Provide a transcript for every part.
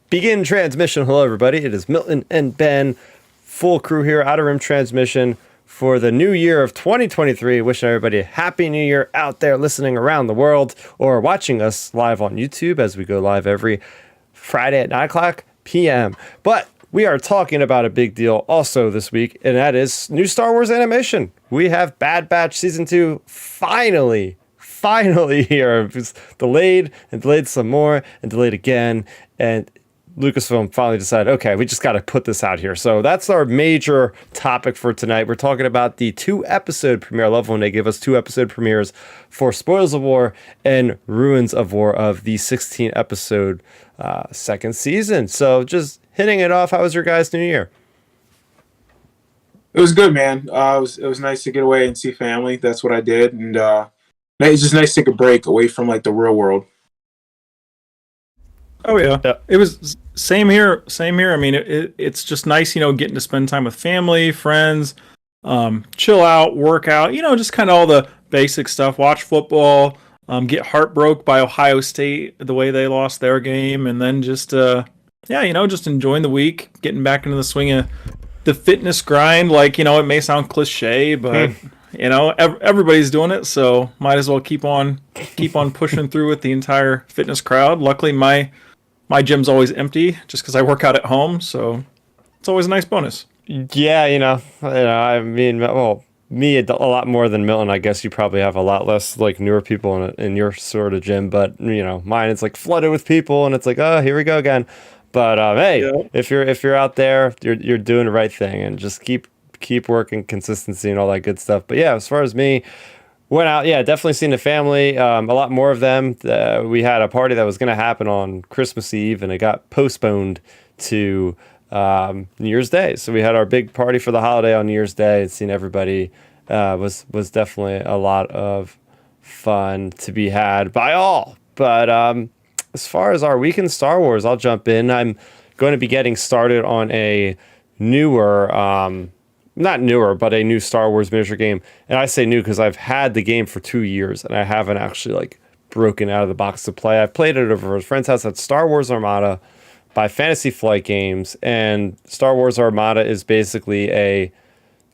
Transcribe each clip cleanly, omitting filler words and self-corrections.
Begin transmission. Hello, everybody. It is Milton and Ben, full crew here, Outer Rim Transmission for the new year of 2023. Wishing everybody a happy new year out there listening around the world or watching us live on YouTube as we go live every Friday at 9 o'clock p.m. But we are talking about a big deal also this week, and that is new Star Wars animation. We have Bad Batch Season 2 finally here. It was delayed and delayed some more and delayed again, and Lucasfilm finally decided, okay, we just got to put this out here. So that's our major topic for tonight. We're talking about the 2-episode premiere. I love when they give us 2-episode premieres for Spoils of War and Ruins of War of the 16-episode second season. So just hitting it off, how was your guys' New Year? It was good, man. It was nice to get away and see family. That's what I did, and it's just nice to take a break away from like the real world. Oh yeah, It was same here. I mean, it's just nice, getting to spend time with family, friends, chill out, work out, just kind of all the basic stuff. Watch football, get heartbroken by Ohio State the way they lost their game, and then just just enjoying the week, getting back into the swing of the fitness grind. Like, it may sound cliche, but everybody's doing it, so might as well keep on pushing through with the entire fitness crowd. Luckily, my gym's always empty just because I work out at home, so it's always a nice bonus. Yeah, I mean, well, me a lot more than Milton. I guess you probably have a lot less like newer people in your sort of gym, but mine is like flooded with people, and it's like, oh, here we go again. But hey, yeah. if you're out there, you're doing the right thing, and just keep working, consistency and all that good stuff. But yeah, as far as me, went out, definitely seen the family, a lot more of them. We had a party that was going to happen on Christmas Eve, and it got postponed to New Year's Day. So we had our big party for the holiday on New Year's Day, and seeing everybody was definitely a lot of fun to be had by all. But as far as our week in Star Wars, I'll jump in. I'm going to be getting started on a newer... not newer, but a new Star Wars miniature game. And I say new because I've had the game for 2 years and I haven't actually broken out of the box to play. I've played it over at a friend's house. At Star Wars Armada by Fantasy Flight Games. And Star Wars Armada is basically a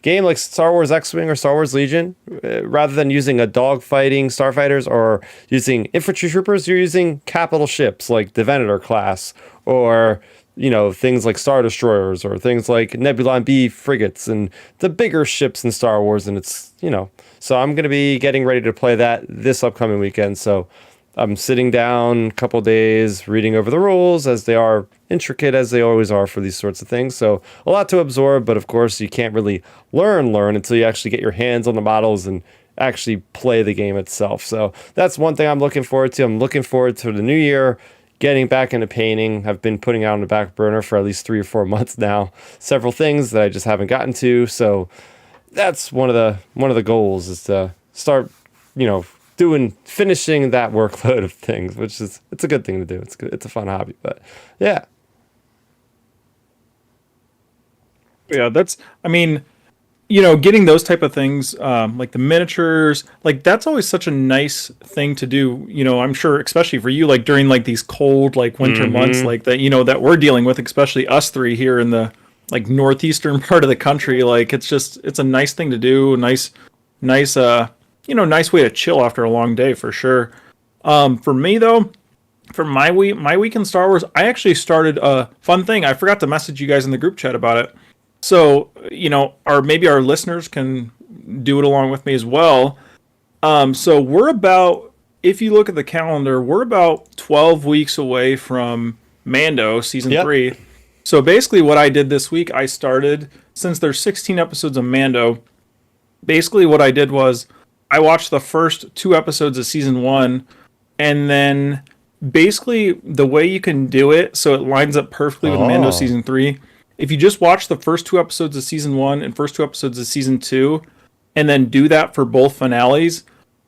game like Star Wars X-Wing or Star Wars Legion. Rather than using a dogfighting starfighters or using infantry troopers, you're using capital ships like the Venator class or things like Star Destroyers or things like Nebula B frigates and the bigger ships in Star Wars. And it's, so I'm going to be getting ready to play that this upcoming weekend. So I'm sitting down a couple days reading over the rules, as they are intricate as they always are for these sorts of things. So a lot to absorb, but of course you can't really learn until you actually get your hands on the models and actually play the game itself. So that's one thing I'm looking forward to. I'm looking forward to the new year, getting back into painting. I've been putting out on the back burner for at least 3 or 4 months now. Several things that I just haven't gotten to. So that's one of the goals, is to start, finishing that workload of things, which is, it's a good thing to do. It's good. It's a fun hobby, but yeah. Yeah, getting those type of things, like the miniatures, like that's always such a nice thing to do. I'm sure, especially for you, like during like these cold, like winter months, like that, that we're dealing with, especially us three here in the like northeastern part of the country. Like it's a nice thing to do. Nice way to chill after a long day for sure. For me though, for my week in Star Wars, I actually started a fun thing. I forgot to message you guys in the group chat about it. So, maybe our listeners can do it along with me as well. So we're about, if you look at the calendar, we're about 12 weeks away from Mando season 3. So basically what I did this week, I started, since there's 16 episodes of Mando, basically what I did was I watched the first 2 episodes of season 1, and then basically the way you can do it so it lines up perfectly with Mando season 3. If you just watch the first 2 episodes of season 1 and first 2 episodes of season 2, and then do that for both finales,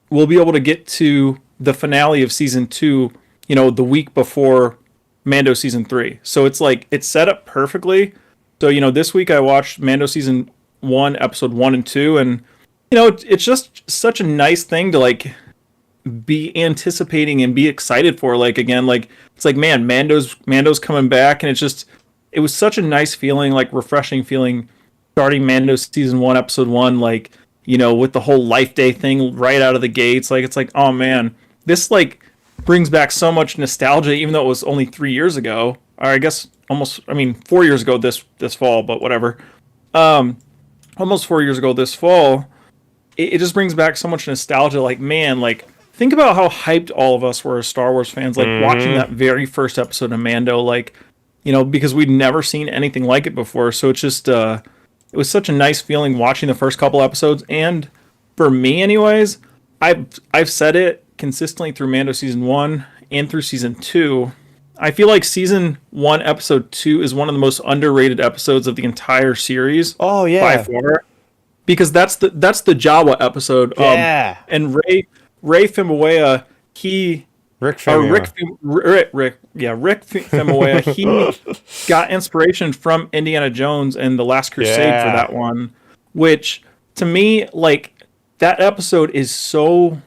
we'll be able to get to the finale of season 2, the week before Mando season 3. So it's like, it's set up perfectly. So, this week I watched Mando season 1, episode 1 and 2, and, it's just such a nice thing to like be anticipating and be excited for. Like again, like it's like, man, Mando's coming back, and it was such a nice feeling, like refreshing feeling, starting Mando season 1, episode 1, like, you know, with the whole Life Day thing right out of the gates. Like it's like, oh man, this like brings back so much nostalgia, even though it was only 3 years ago, or I guess almost, I mean, 4 years ago this fall, but whatever. Almost 4 years ago this fall. It just brings back so much nostalgia. Like, man, like, think about how hyped all of us were as Star Wars fans, like watching that very first episode of Mando, like, you know, because we'd never seen anything like it before. So it's just, it was such a nice feeling watching the first couple episodes. And for me, anyways, I've said it consistently through Mando season 1 and through season 2. I feel like season 1, episode 2 is one of the most underrated episodes of the entire series. Oh yeah, by far. Because that's the Jawa episode. Yeah. And Ray Famuyiwa, Rick Famuyiwa. Rick Famuyiwa, he got inspiration from Indiana Jones and The Last Crusade for that one, which to me, like, that episode is so,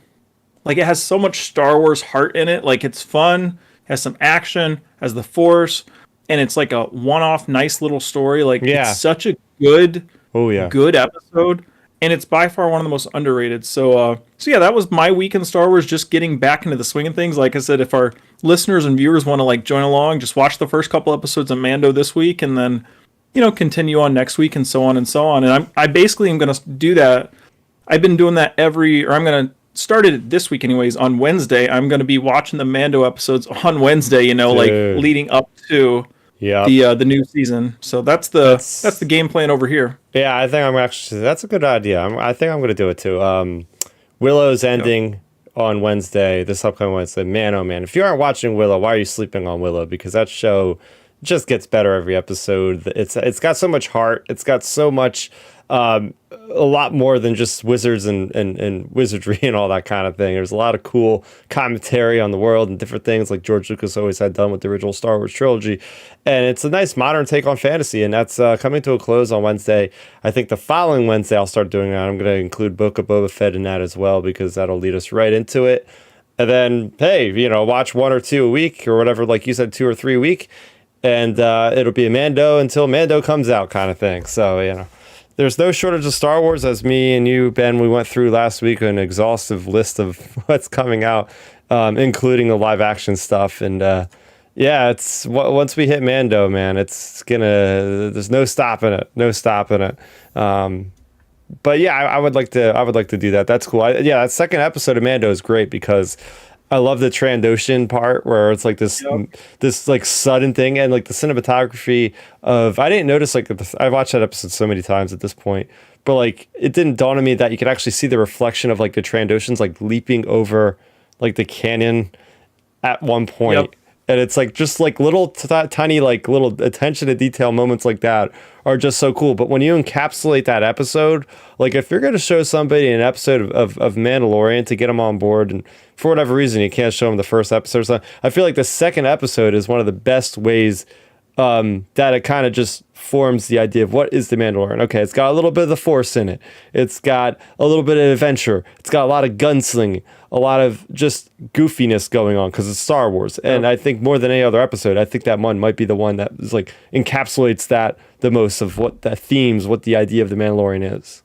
like, it has so much Star Wars heart in it. Like, it's fun, has some action, has the Force, and it's like a one-off nice little story. Like, it's such a good episode, and it's by far one of the most underrated. So yeah, that was my week in Star Wars, just getting back into the swing of things. Like I said, if our listeners and viewers want to like join along, just watch the first couple episodes of Mando this week, and then, you know, continue on next week, and so on and so on. And I basically am going to do that. I've been doing that I'm going to start it this week anyways. On Wednesday, I'm going to be watching the Mando episodes on Wednesday, you know, like leading up to the new season. So that's the game plan over here. Yeah, I think that's a good idea. I think I'm going to do it too. Willow's ending on Wednesday, this upcoming Wednesday. Man, oh man, if you aren't watching Willow, why are you sleeping on Willow? Because that show just gets better every episode. It's got so much heart. It's got so much, a lot more than just wizards and wizardry and all that kind of thing. There's a lot of cool commentary on the world and different things like George Lucas always had done with the original Star Wars trilogy. And it's a nice modern take on fantasy, and that's coming to a close on Wednesday. I think the following Wednesday I'll start doing that. I'm going to include Book of Boba Fett in that as well, because that'll lead us right into it. And then, hey, you know, watch 1 or 2 a week or whatever, like you said, 2 or 3 a week. And it'll be a Mando until Mando comes out kind of thing. So, you know, there's no shortage of Star Wars, as me and you, Ben, we went through last week an exhaustive list of what's coming out, including the live action stuff. And yeah, it's once we hit Mando, man, there's no stopping it. But yeah, I would like to do that. That's cool. That second episode of Mando is great because I love the Trandoshan part where it's like this like sudden thing, and like the cinematography of, I didn't notice, like I've watched that episode so many times at this point, but like it didn't dawn on me that you could actually see the reflection of like the Trandoshans like leaping over like the canyon at one point. Yep. And it's like just like little tiny like little attention to detail moments like that are just so cool. But when you encapsulate that episode, like if you're going to show somebody an episode of Mandalorian to get them on board, and for whatever reason you can't show them the first episode, so I feel like the second episode is one of the best ways that it kind of just forms the idea of what is the Mandalorian. Okay, it's got a little bit of the Force in it. It's got a little bit of adventure. It's got a lot of gunslinging, a lot of just goofiness going on because it's Star Wars. And I think more than any other episode, I think that one might be the one that is like encapsulates that the most, of what the themes, what the idea of the Mandalorian is.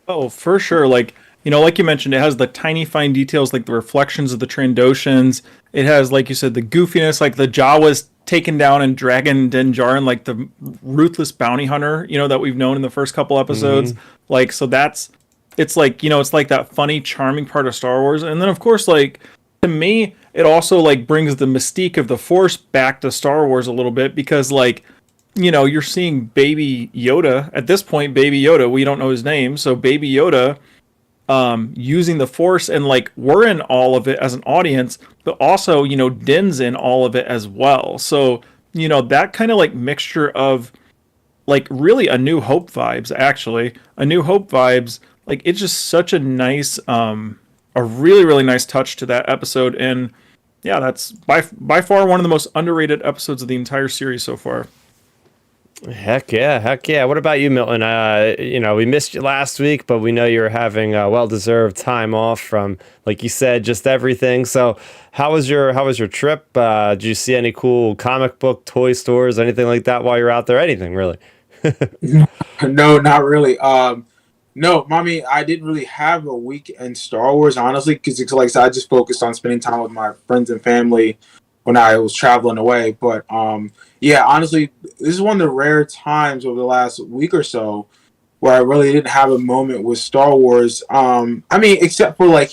Oh, for sure. Like, you know, like you mentioned, it has the tiny fine details, like the reflections of the Trandoshans. It has, like you said, the goofiness, like the Jawas taken down and dragging Din Djarin, like the ruthless bounty hunter, you know, that we've known in the first couple episodes. Like, so it's like, you know, it's like that funny, charming part of Star Wars. And then, of course, like, to me, it also like brings the mystique of the Force back to Star Wars a little bit, because, like, you know, you're seeing Baby Yoda at this point. Baby Yoda, we don't know his name, so Baby Yoda using the Force, and like we're in all of it as an audience, but also, you know, Din's in all of it as well. So, you know, that kind of like mixture of like really A New Hope vibes, actually. A New Hope vibes, like it's just such a nice, a really, really nice touch to that episode. And yeah, that's by far one of the most underrated episodes of the entire series so far. Heck yeah, heck yeah. What about you, Milton? We missed you last week, but we know you're having a well-deserved time off from, like you said, just everything. So, how was your trip? Did you see any cool comic book, toy stores, anything like that while you're out there? Anything really? No, not really. No, mommy, I didn't really have a week in Star Wars, honestly, because like I said, I just focused on spending time with my friends and family when I was traveling away. But yeah, honestly, this is one of the rare times over the last week or so where I really didn't have a moment with Star Wars. I mean, except for like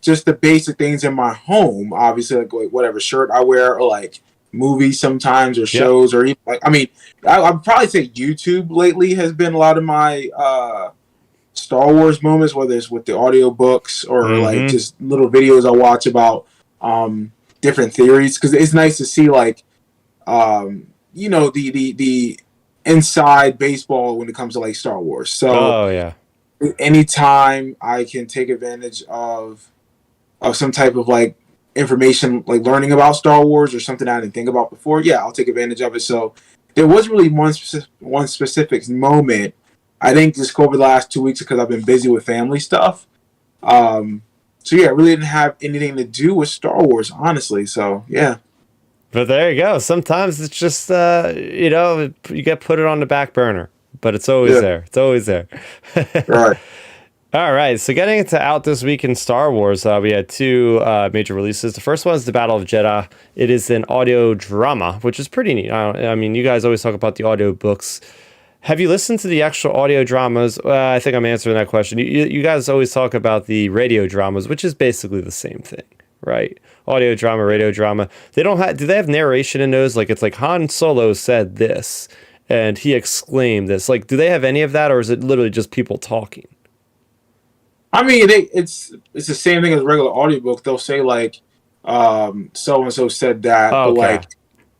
just the basic things in my home, obviously, like whatever shirt I wear, or like movies sometimes, or Yep. shows, or even like I mean, I'd probably say YouTube lately has been a lot of my Star Wars moments, whether it's with the audiobooks or like Mm-hmm. just little videos I watch about different theories, because it's nice to see like the inside baseball when it comes to like Star Wars. So Oh yeah. anytime I can take advantage of some type of like information, like learning about Star Wars or something I didn't think about before, yeah, I'll take advantage of it. So there wasn't really one specific moment. I think just over the last 2 weeks because I've been busy with family stuff. So yeah, I really didn't have anything to do with Star Wars, honestly. So yeah, But there you go. Sometimes it's just you get put it on the back burner, but it's always yeah, there. It's always there. right. All right, so getting into out this week in Star Wars, we had two major releases. The first one is The Battle of Jeddah. It is an audio drama, which is pretty neat. I mean, you guys always talk about the audio books. Have you listened to the actual audio dramas? I think I'm answering that question. You guys always talk about the radio dramas, which is basically the same thing, right? Audio drama, radio drama. They don't have. Do they have narration in those? Like it's like Han Solo said this, and he exclaimed this. Like, do they have any of that, or is it literally just people talking? I mean, it's the same thing as a regular audiobook. They'll say like, so and so said that, Oh, but okay. like,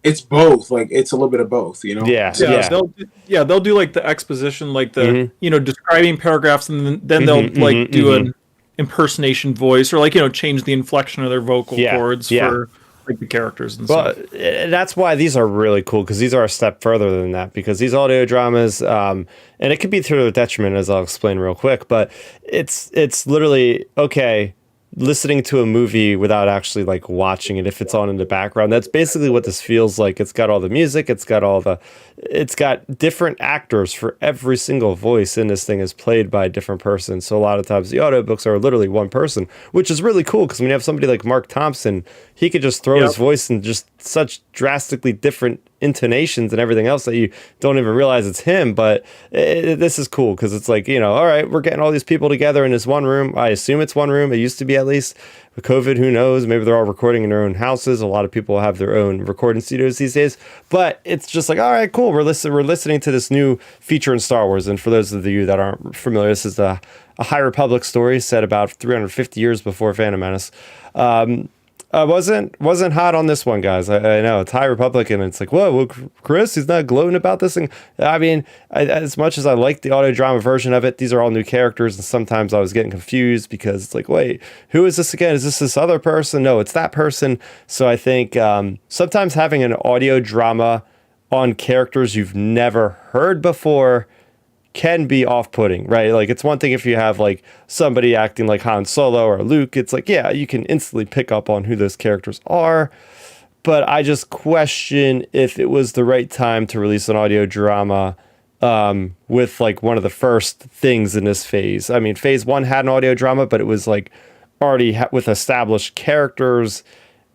it's both. Like, it's a little bit of both, you know. Yeah, So, yeah. They'll do like the exposition, like the Mhm. describing paragraphs, and then they'll Mhm, like mhm, do mhm. an impersonation voice, or like change the inflection of their vocal Yeah, cords yeah. for like the characters and Well, stuff. that's why these are really cool because these are a step further than that. Because these audio dramas, and it could be to their detriment, as I'll explain real quick. But it's literally okay listening to a movie without actually like watching it if it's on in the background. That's basically what this feels like. It's got all the music, it's got different actors for every single voice in this thing is played by a different person. So a lot of times the audiobooks are literally one person, which is really cool because when you have somebody like Mark Thompson, he could just throw his Yep. voice in just such drastically different intonations and everything else that you don't even realize it's him. But this is cool because it's like, all right, we're getting all these people together in this one room. I assume it's one room. It used to be at least. With COVID, who knows? Maybe they're all recording in their own houses. A lot of people have their own recording studios these days. But it's just like, all right, cool. We're listening to this new feature in Star Wars. And for those of you that aren't familiar, this is a High Republic story set about 350 years before Phantom Menace. I wasn't hot on this one, guys. I know it's High Republic, and it's like, whoa, well, Chris, he's not gloating about this thing. I mean, as much as I like the audio drama version of it, these are all new characters, and sometimes I was getting confused because it's like, wait, who is this again? Is this other person? No, it's that person. So I think sometimes having an audio drama on characters you've never heard before can be off-putting, right? Like it's one thing if you have like somebody acting like Han Solo or Luke, it's like, yeah, you can instantly pick up on who those characters are. But I just question if it was the right time to release an audio drama with like one of the first things in this phase. I mean, phase one had an audio drama, but it was like already with established characters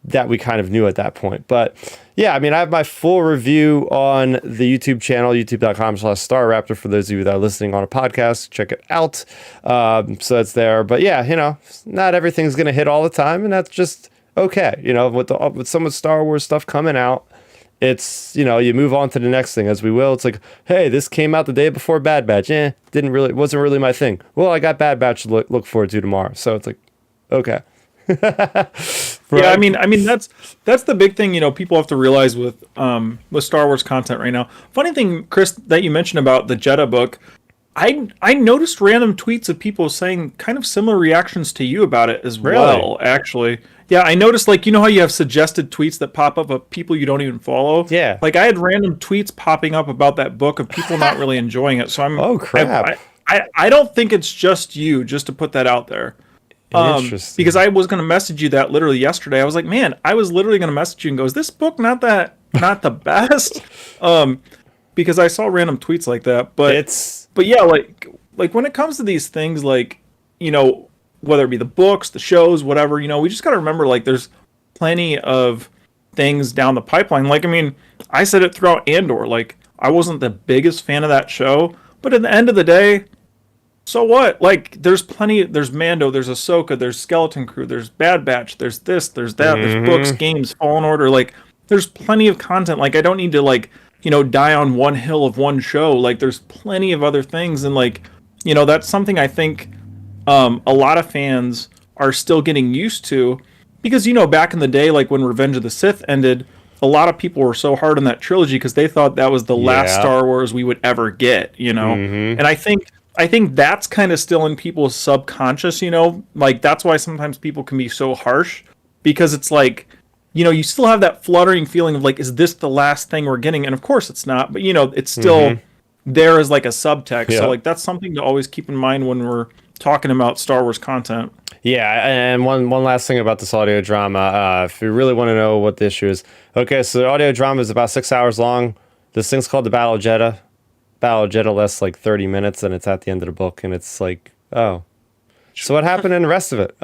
that we kind of knew at that point. But yeah, I mean, I have my full review on the YouTube channel, youtube.com/Starrapter. For those of you that are listening on a podcast, check it out. So it's there. But yeah, not everything's going to hit all the time, and that's just okay. With some of Star Wars stuff coming out, it's, you move on to the next thing as we will. It's like, hey, this came out the day before Bad Batch. Wasn't really my thing. Well, I got Bad Batch to look forward to tomorrow. So it's like, okay. Yeah, I mean that's the big thing. People have to realize with Star Wars content right now. Funny thing, Chris, that you mentioned about the Jeddah book. I noticed random tweets of people saying kind of similar reactions to you about it as Really? well, actually. Yeah, I noticed, like, you know how you have suggested tweets that pop up of people you don't even follow? Yeah. Like, I had random tweets popping up about that book of people not really enjoying it. So Oh crap. I don't think it's just you, just to put that out there. Interesting. Because I was going to message you that literally yesterday. I was like, man, I was literally going to message you and go, is this book not the best? Because I saw random tweets like that, but yeah, like when it comes to these things, like, you know, whether it be the books, the shows, whatever, you know, we just got to remember, like, there's plenty of things down the pipeline. Like, I mean, I said it throughout Andor, like, I wasn't the biggest fan of that show, but at the end of the day, so what? Like, there's plenty. There's Mando. There's Ahsoka. There's Skeleton Crew. There's Bad Batch. There's this. There's that. There's books, games, Fallen Order. Like, there's plenty of content. Like, I don't need to, like, you know, die on one hill of one show. Like, there's plenty of other things, and, like, you know, that's something I think a lot of fans are still getting used to, because, you know, back in the day, like when Revenge of the Sith ended, a lot of people were so hard on that trilogy because they thought that was the last Star Wars we would ever get. You know, and I think that's kind of still in people's subconscious, you know, like that's why sometimes people can be so harsh, because it's like, you know, you still have that fluttering feeling of like, is this the last thing we're getting? And of course it's not, but you know, it's still there as like a subtext. So like, that's something to always keep in mind when we're talking about Star Wars content. Yeah, and one last thing about this audio drama, if you really want to know what the issue is. Okay, so the audio drama is about 6 hours long. This thing's called the Battle of Jeddah. Battle of Jeddah lasts like 30 minutes, and it's at the end of the book, and it's like, oh. So what happened in the rest of it?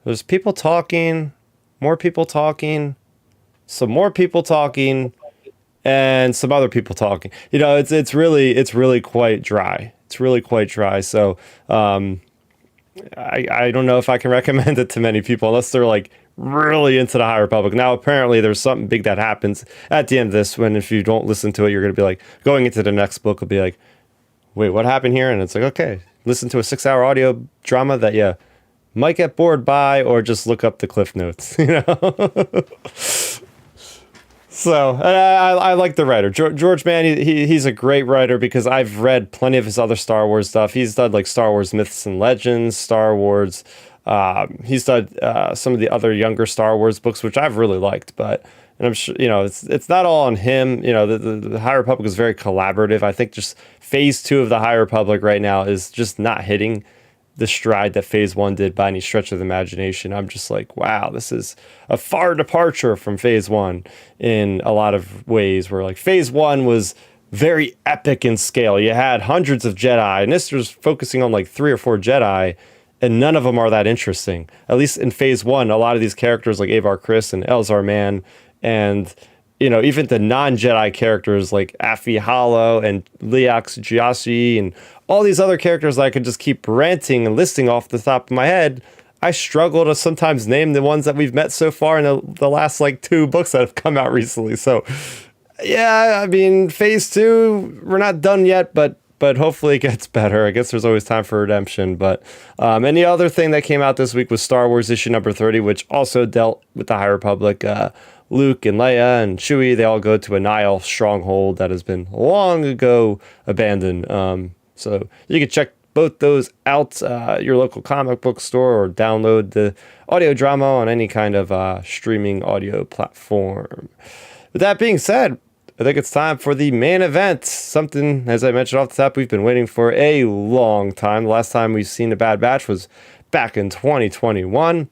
There's people talking, more people talking, some more people talking, and some other people talking. You know, it's really quite dry. It's really quite dry. So I don't know if I can recommend it to many people unless they're like really into the High Republic. Now, apparently there's something big that happens at the end of this, when if you don't listen to it, you're going to be like, going into the next book will be like, wait, what happened here? And it's like, okay, listen to a 6-hour audio drama that you might get bored by, or just look up the cliff notes, you know? So, and I like the writer. George Mann, he's a great writer, because I've read plenty of his other Star Wars stuff. He's done like Star Wars Myths and Legends, Star Wars. He's done some of the other younger Star Wars books, which I've really liked. But, and I'm sure, you know, it's not all on him. You know, the High Republic is very collaborative. I think just Phase 2 of the High Republic right now is just not hitting the stride that Phase 1 did by any stretch of the imagination. I'm just like, wow, this is a far departure from Phase 1 in a lot of ways, where like Phase 1 was very epic in scale. You had hundreds of Jedi, and this was focusing on like 3 or 4 Jedi, and none of them are that interesting. At least in Phase 1, a lot of these characters like Avar Kriss and Elzar Mann, and you know, even the non-Jedi characters like Afi Hollow and Leox Gyasi and all these other characters that I could just keep ranting and listing off the top of my head, I struggle to sometimes name the ones that we've met so far in the last like 2 books that have come out recently. So yeah, I mean, Phase 2, we're not done yet, but hopefully it gets better. I guess there's always time for redemption. But any other thing that came out this week was Star Wars issue number 30, which also dealt with the High Republic. Luke and Leia and Chewie, they all go to a Nihil stronghold that has been long ago abandoned. So you can check both those out your local comic book store, or download the audio drama on any kind of streaming audio platform. With that being said, I think it's time for the main event. Something, as I mentioned off the top, we've been waiting for a long time. The last time we've seen the Bad Batch was back in 2021.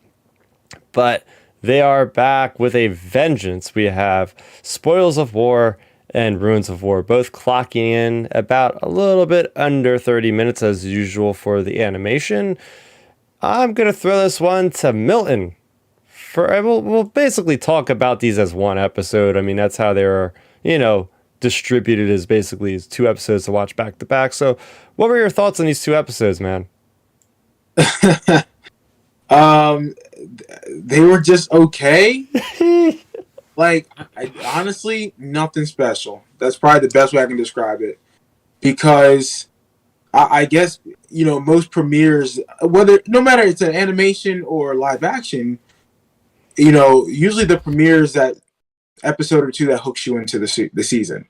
But they are back with a vengeance. We have Spoils of War and Ruins of War, both clocking in about a little bit under 30 minutes as usual for the animation. I'm going to throw this one to Milton. We'll basically talk about these as one episode. I mean, that's how they were, you know, distributed, as basically as 2 episodes to watch back to back. So what were your thoughts on these 2 episodes, man? They were just okay. Like, honestly, nothing special. That's probably the best way I can describe it. Because I guess, you know, most premieres, no matter it's an animation or live action, you know, usually the premiere is that episode or 2 that hooks you into the season.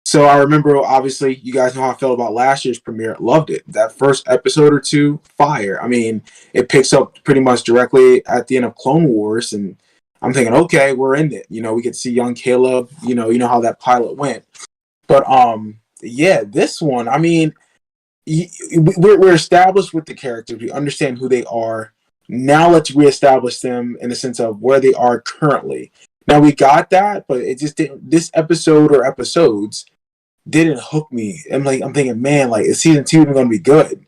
So I remember, obviously, you guys know how I felt about last year's premiere. Loved it. That first episode or two, fire. I mean, it picks up pretty much directly at the end of Clone Wars, and I'm thinking, okay, we're in it. You know, we get to see young Caleb. You know how that pilot went. But yeah, this one, I mean, we're established with the characters. We understand who they are. Now let's reestablish them in the sense of where they are currently. Now we got that, but it just didn't. This episode or episodes didn't hook me. I'm thinking, man, like, is season 2 even going to be good?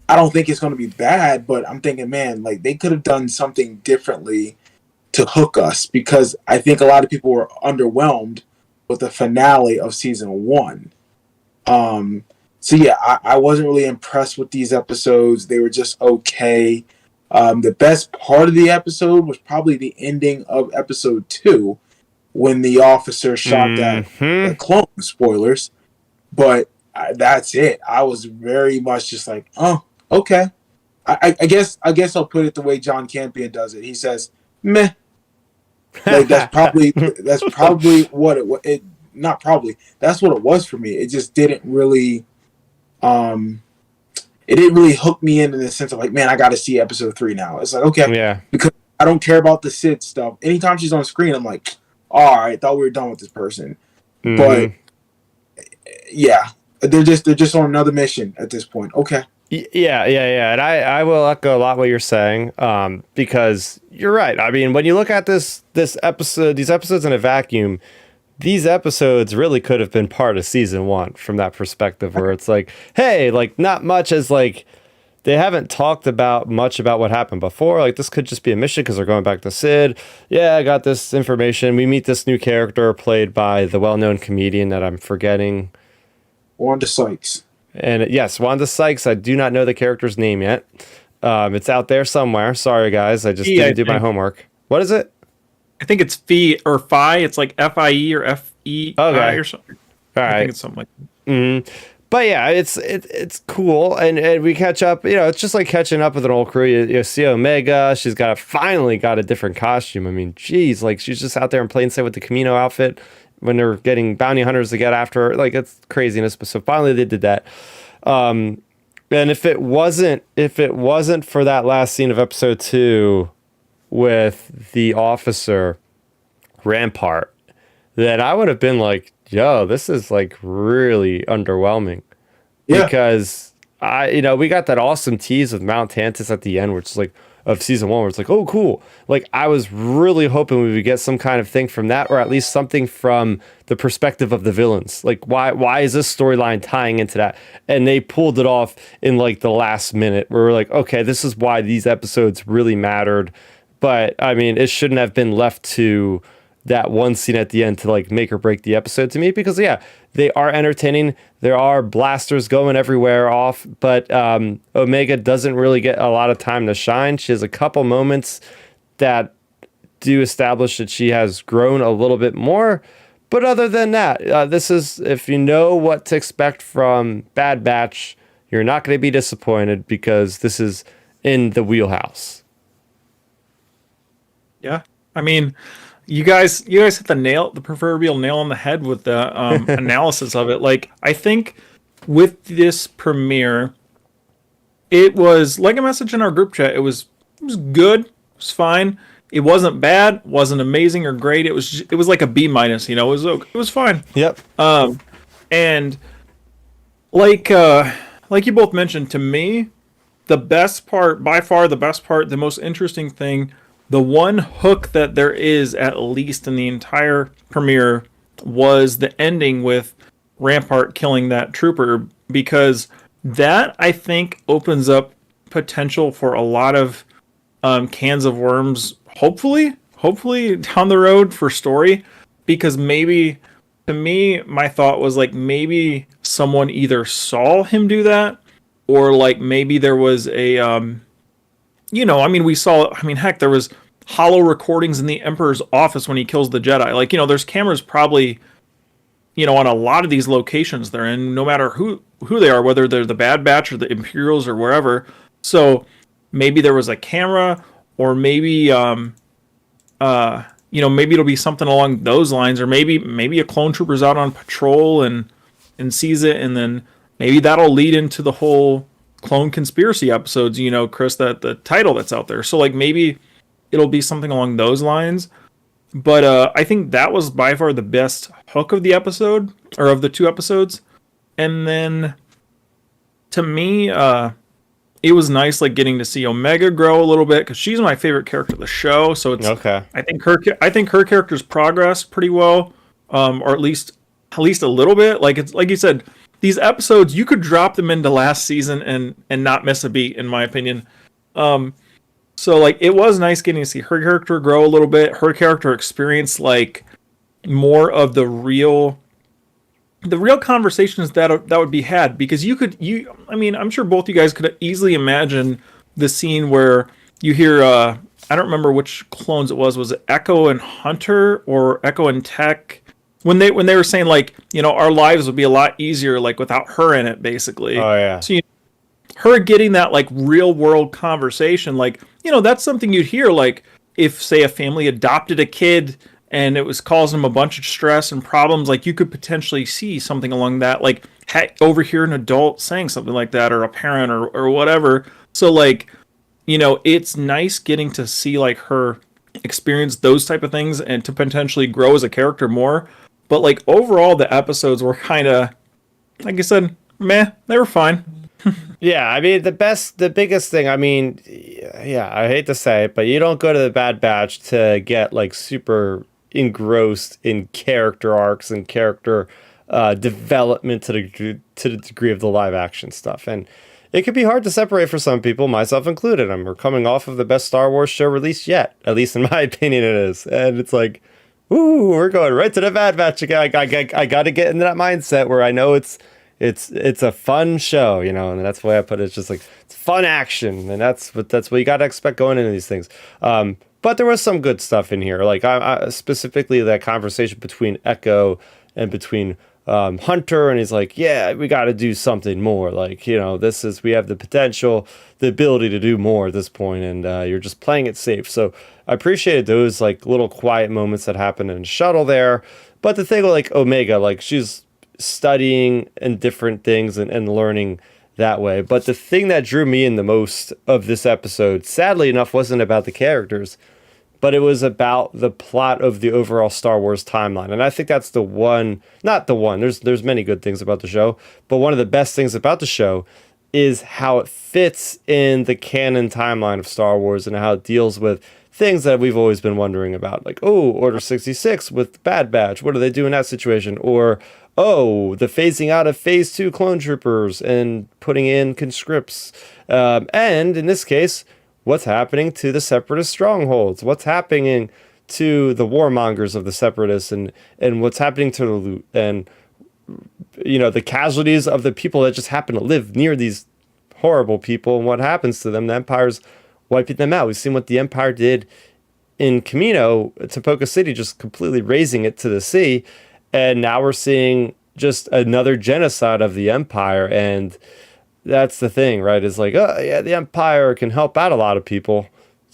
I don't think it's going to be bad, but I'm thinking, man, like, they could have done something differently to hook us, because I think a lot of people were underwhelmed with the finale of season 1. So yeah, I wasn't really impressed with these episodes. They were just okay. The best part of the episode was probably the ending of episode 2, when the officer shot that clone. Spoilers. But that's it. I was very much just like, oh, okay. I guess I'll put it the way John Campion does it. He says, meh. Like, that's probably what it not probably. That's what it was for me. It just didn't really it didn't really hook me in the sense of like, man, I got to see episode 3 now. It's like, okay, Yeah. because I don't care about the Sid stuff. Anytime she's on screen, I'm like, all right, thought we were done with this person. But yeah, they're just on another mission at this point. Okay. Yeah, and I will echo a lot what you're saying, because you're right. I mean, when you look at these episodes in a vacuum, these episodes really could have been part of season 1 from that perspective, where it's like, hey, like, not much as like they haven't talked about much about what happened before. Like, this could just be a mission because they're going back to Sid. Yeah, I got this information. We meet this new character played by the well-known comedian that I'm forgetting. Wanda Sykes. And yes, Wanda Sykes. I do not know the character's name yet. It's out there somewhere. Sorry, guys. I just didn't do my homework. What is it? I think it's Phi or Phi. It's like FIE or FEI or something. All right. I think it's something like that. Mm-hmm. But yeah, it's cool, and we catch up. You know, it's just like catching up with an old crew. You see Omega. She's finally got a different costume. I mean, geez, like, she's just out there in plain sight with the Camino outfit when they're getting bounty hunters to get after her. Like, it's craziness. But so finally they did that. And if it wasn't for that last scene of episode 2 with the officer Rampart, then I would have been like, yo, this is like really underwhelming. Yeah. Because we got that awesome tease with Mount Tantus at the end, which is like of season 1, where it's like, oh, cool. Like, I was really hoping we would get some kind of thing from that, or at least something from the perspective of the villains. Like, why is this storyline tying into that? And they pulled it off in like the last minute, where we're like, okay, this is why these episodes really mattered. But I mean, it shouldn't have been left to that one scene at the end to like make or break the episode to me, because yeah, they are entertaining. There are blasters going everywhere off, but Omega doesn't really get a lot of time to shine. She has a couple moments that do establish that she has grown a little bit more. But other than that, this is, if you know what to expect from Bad Batch, you're not going to be disappointed, because this is in the wheelhouse. Yeah. I mean, you guys hit the proverbial nail on the head with the analysis of it. Like, I think with this premiere, it was like a message in our group chat. It was good. It was fine. It wasn't bad. Wasn't amazing or great. It was like a B-. You know, it was fine. Yep. And like you both mentioned, to me, the best part, by far the best part, the most interesting thing, the one hook that there is, at least in the entire premiere, was the ending with Rampart killing that trooper, because that, I think, opens up potential for a lot of cans of worms, hopefully down the road for story, because maybe, to me, my thought was like, maybe someone either saw him do that, or like maybe there was a heck, there was hollow recordings in the Emperor's office when he kills the Jedi. Like, there's cameras probably, on a lot of these locations they're in, no matter who they are, whether they're the Bad Batch or the Imperials or wherever. So maybe there was a camera, or maybe, maybe it'll be something along those lines, or maybe a clone trooper's out on patrol and and sees it, and then maybe that'll lead into the whole clone conspiracy episodes, you know, Chris, that the title that's out there. So like maybe it'll be something along those lines. But I think that was by far the best hook of the episode, or of the 2 episodes. And then to me, it was nice like getting to see Omega grow a little bit, because she's my favorite character of the show. So it's Okay. I think her character's progressed pretty well, or at least a little bit. Like it's like you said, these episodes you could drop them into last season and not miss a beat, in my opinion. So like it was nice getting to see her character grow a little bit, her character experience like more of the real conversations that would be had, because I mean, I'm sure both you guys could easily imagine the scene where you hear I don't remember which clones it was it Echo and Hunter or Echo and Tech, when they were saying like, you know, our lives would be a lot easier like without her in it, basically. Oh yeah. So her getting that like real world conversation, like, you know, that's something you'd hear like if say a family adopted a kid and it was causing them a bunch of stress and problems, like you could potentially see something along that, like overhear an adult saying something like that, or a parent or whatever. So like, you know, it's nice getting to see like her experience those type of things and to potentially grow as a character more. But like overall the episodes were kind of, like I said, meh, they were fine. Yeah, I mean the biggest thing. I mean, yeah, I hate to say it, but you don't go to the Bad Batch to get like super engrossed in character arcs and character development to the degree of the live action stuff, and it can be hard to separate for some people, myself included. We're coming off of the best Star Wars show released yet, at least in my opinion, it is, and it's like, ooh, we're going right to the Bad Batch again. I got to get into that mindset where I know it's a fun show, you know, and that's the way I put it. It's just like it's fun action, and that's what you got to expect going into these things. But there was some good stuff in here, like I specifically that conversation between Echo and between Hunter, and he's like, yeah, we got to do something more. Like, you know, we have the potential, the ability to do more at this point, and you're just playing it safe. So I appreciated those like little quiet moments that happened in the shuttle there. But the thing with like Omega, like she's studying and different things and learning that way. But the thing that drew me in the most of this episode, sadly enough, wasn't about the characters, but it was about the plot of the overall Star Wars timeline. And I think that's there's many good things about the show, but one of the best things about the show is how it fits in the canon timeline of Star Wars and how it deals with things that we've always been wondering about, like, oh, Order 66 with Bad Batch, what do they do in that situation? Or, oh, the phasing out of Phase 2 clone troopers and putting in conscripts. And in this case, what's happening to the Separatist strongholds? What's happening to the warmongers of the Separatists, and what's happening to the loot? And, you know, the casualties of the people that just happen to live near these horrible people, and what happens to them. The Empire's wiping them out. We've seen what the Empire did in Camino to Poca City, just completely razing it to the sea. And now we're seeing just another genocide of the Empire. And that's the thing, right? Is like, oh, yeah, the Empire can help out a lot of people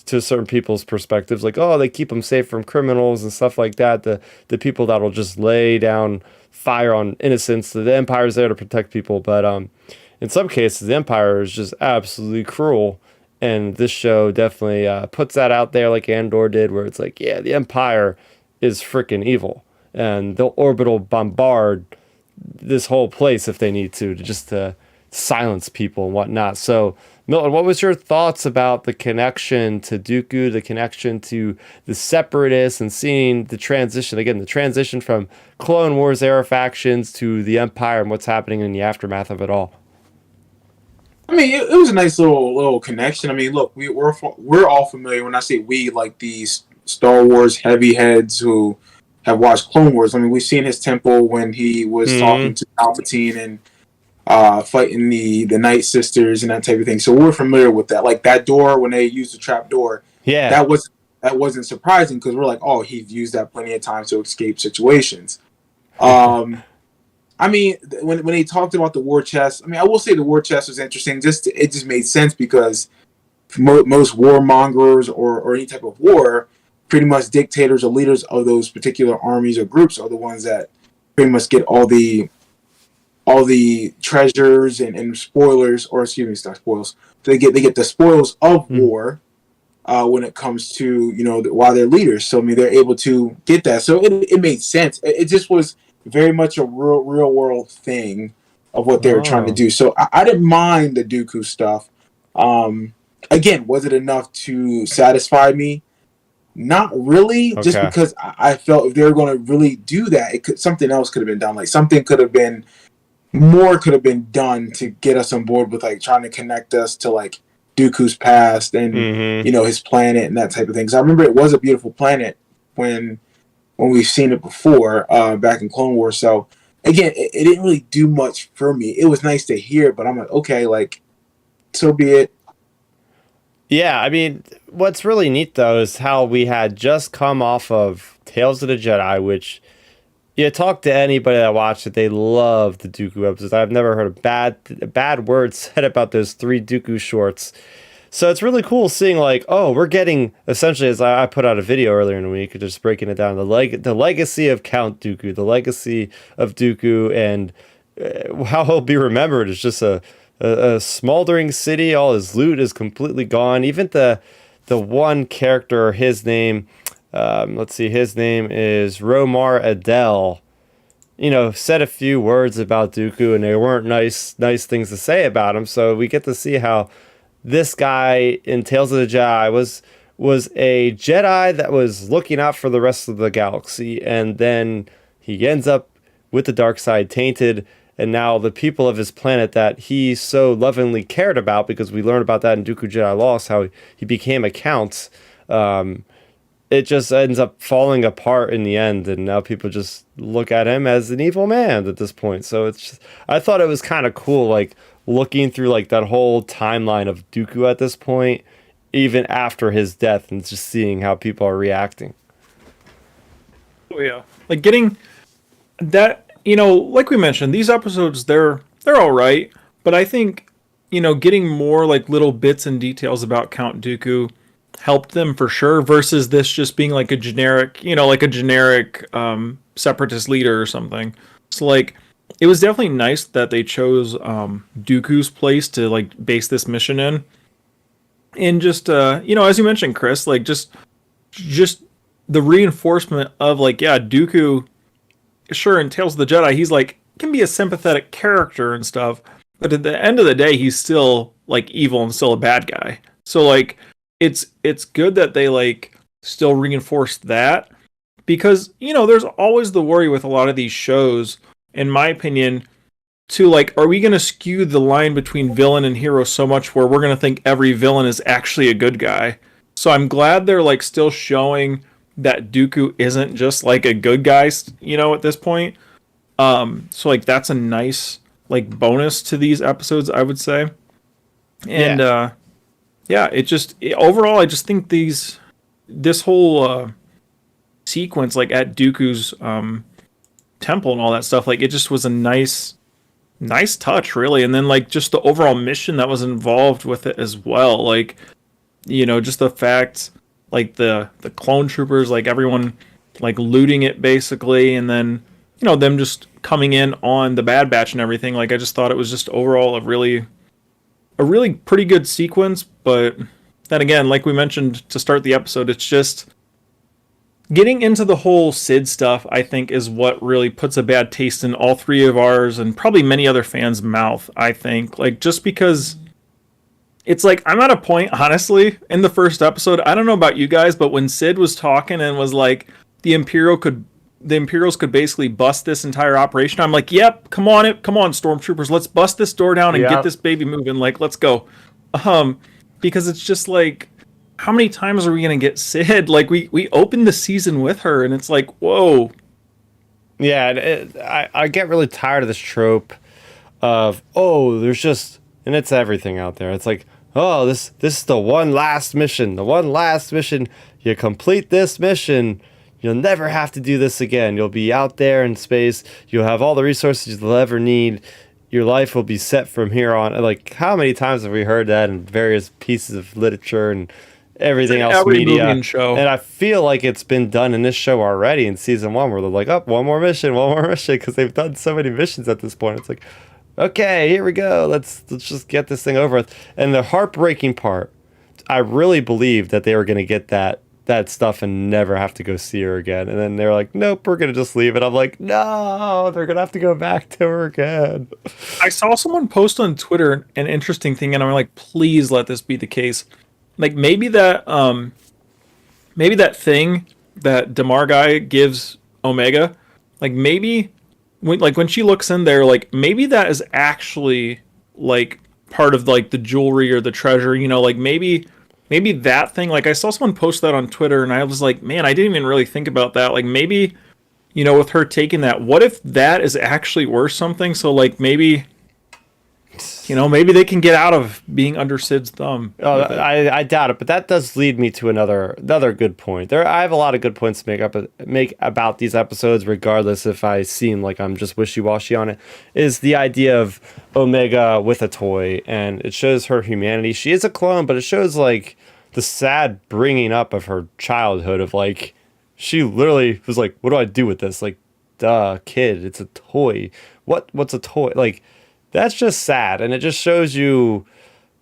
to certain people's perspectives. Like, oh, they keep them safe from criminals and stuff like that. The people that'll just lay down fire on innocents. The Empire's there to protect people. But in some cases, the Empire is just absolutely cruel. And this show definitely puts that out there, like Andor did, where it's like, yeah, the Empire is freaking evil. And they'll orbital bombard this whole place if they need to just to silence people and whatnot. So, Milton, what was your thoughts about the connection to Dooku, the connection to the Separatists, and seeing the transition from Clone Wars era factions to the Empire and what's happening in the aftermath of it all? I mean, it was a nice little connection. I mean, look, we're all familiar. When I say we, like these Star Wars heavy heads who have watched Clone Wars. I mean, we've seen his temple when he was talking to Palpatine and fighting the Night Sisters and that type of thing. So we're familiar with that. Like that door when they used the trap door. Yeah, that wasn't surprising because we're like, oh, he's used that plenty of times to escape situations. I mean, when he talked about the war chest, I mean, I will say the war chest was interesting. It just made sense because most warmongers or any type of war, pretty much dictators or leaders of those particular armies or groups are the ones that pretty much get all the all the treasures and spoilers, or excuse me, it's not spoils. They get the spoils of war when it comes to while they're leaders. So I mean they're able to get that. So it made sense. It just was very much a real world thing of what they were trying to Oh, do. So I didn't mind the Dooku stuff. Again, was it enough to satisfy me? Not really, just okay. because I felt if they were going to really do that, something else could have been done. Like something could have been more could have been done to get us on board with like trying to connect us to like Dooku's past and Mm-hmm. his planet and that type of thing. Because I remember it was a beautiful planet when we've seen it before back in Clone Wars. So again, it didn't really do much for me. It was nice to hear, but I'm like, okay, like so be it. Yeah, I mean, what's really neat though is how we had just come off of Tales of the Jedi, which you talk to anybody that watched it, they love the Dooku episodes. I've never heard a bad word said about those 3 Dooku shorts. So it's really cool seeing like, oh, we're getting essentially, as I put out a video earlier in the week, just breaking it down, the legacy of Count Dooku, the legacy of Dooku, and how he'll be remembered is just a smoldering city. All his loot is completely gone. Even the one character, his name, let's see, his name is Romar Adel. Said a few words about Dooku, and they weren't nice things to say about him. So we get to see how this guy in Tales of the Jedi was a Jedi that was looking out for the rest of the galaxy, and then he ends up with the dark side tainted, and now the people of his planet that he so lovingly cared about, because we learned about that in Dooku Jedi Lost, how he became a count. It just ends up falling apart in the end, and now people just look at him as an evil man at this point. So I thought it was kind of cool, like looking through like that whole timeline of Dooku at this point, even after his death, and just seeing how people are reacting. Oh yeah, like getting that. Like we mentioned, these episodes they're all right, but I think getting more like little bits and details about Count Dooku helped them for sure. Versus this just being like a generic, separatist leader or something. So like, it was definitely nice that they chose Dooku's place to like base this mission in, and just as you mentioned, Chris, like just the reinforcement of like, yeah, Dooku, sure, in Tales of the Jedi, he's like can be a sympathetic character and stuff, but at the end of the day, he's still like evil and still a bad guy. So like, it's good that they like still reinforced that, because there's always the worry with a lot of these shows, in my opinion, to like, are we going to skew the line between villain and hero so much where we're going to think every villain is actually a good guy? So I'm glad they're like still showing that Dooku isn't just like a good guy, at this point. So like that's a nice like bonus to these episodes, I would say. And yeah, overall I just think this whole sequence like at Dooku's temple and all that stuff, like it just was a nice touch, really. And then like just the overall mission that was involved with it as well, like just the fact like the clone troopers, like everyone like looting it basically, and then them just coming in on the Bad Batch and everything. Like I just thought it was just overall a really pretty good sequence. But then again, like we mentioned to start the episode, it's just getting into the whole Sid stuff, I think, is what really puts a bad taste in all 3 of ours and probably many other fans' mouth, I think. Like, just because it's like, I'm at a point, honestly, in the first episode, I don't know about you guys, but when Sid was talking and was like, the Imperials could basically bust this entire operation, I'm like, yep, come on, stormtroopers, let's bust this door down and get this baby moving. Like, let's go. Because it's just like, how many times are we going to get Sid? Like, we opened the season with her, and it's like, whoa. Yeah, I get really tired of this trope of, oh, there's just, and it's everything out there. It's like, oh, this is the one last mission. The one last mission. You complete this mission, you'll never have to do this again. You'll be out there in space. You'll have all the resources you'll ever need. Your life will be set from here on. Like, how many times have we heard that in various pieces of literature and everything else every movie media. and show. And I feel like it's been done in this show already in season 1, where they're like, oh, one more mission, because they've done so many missions at this point. It's like, okay, here we go. Let's just get this thing over with. And the heartbreaking part, I really believed that they were going to get that stuff and never have to go see her again. And then they're like, nope, we're going to just leave it. I'm like, no, they're going to have to go back to her again. I saw someone post on Twitter an interesting thing, and I'm like, please let this be the case. Like, maybe that thing that Damar guy gives Omega, like, maybe when she looks in there, like, maybe that is actually like part of like the jewelry or the treasure, like maybe that thing, like I saw someone post that on Twitter and I was like, man, I didn't even really think about that. Like maybe, with her taking that, what if that is actually worth something? So like maybe maybe they can get out of being under Sid's thumb. Oh, I doubt it, but that does lead me to another good point. I have a lot of good points to make about these episodes, regardless if I seem like I'm just wishy-washy on it. Is the idea of Omega with a toy, and it shows her humanity. She is a clone, but it shows like the sad bringing up of her childhood. Of like, she literally was like, "What do I do with this?" Like, duh, kid, it's a toy. What's a toy? Like, that's just sad, and it just shows you,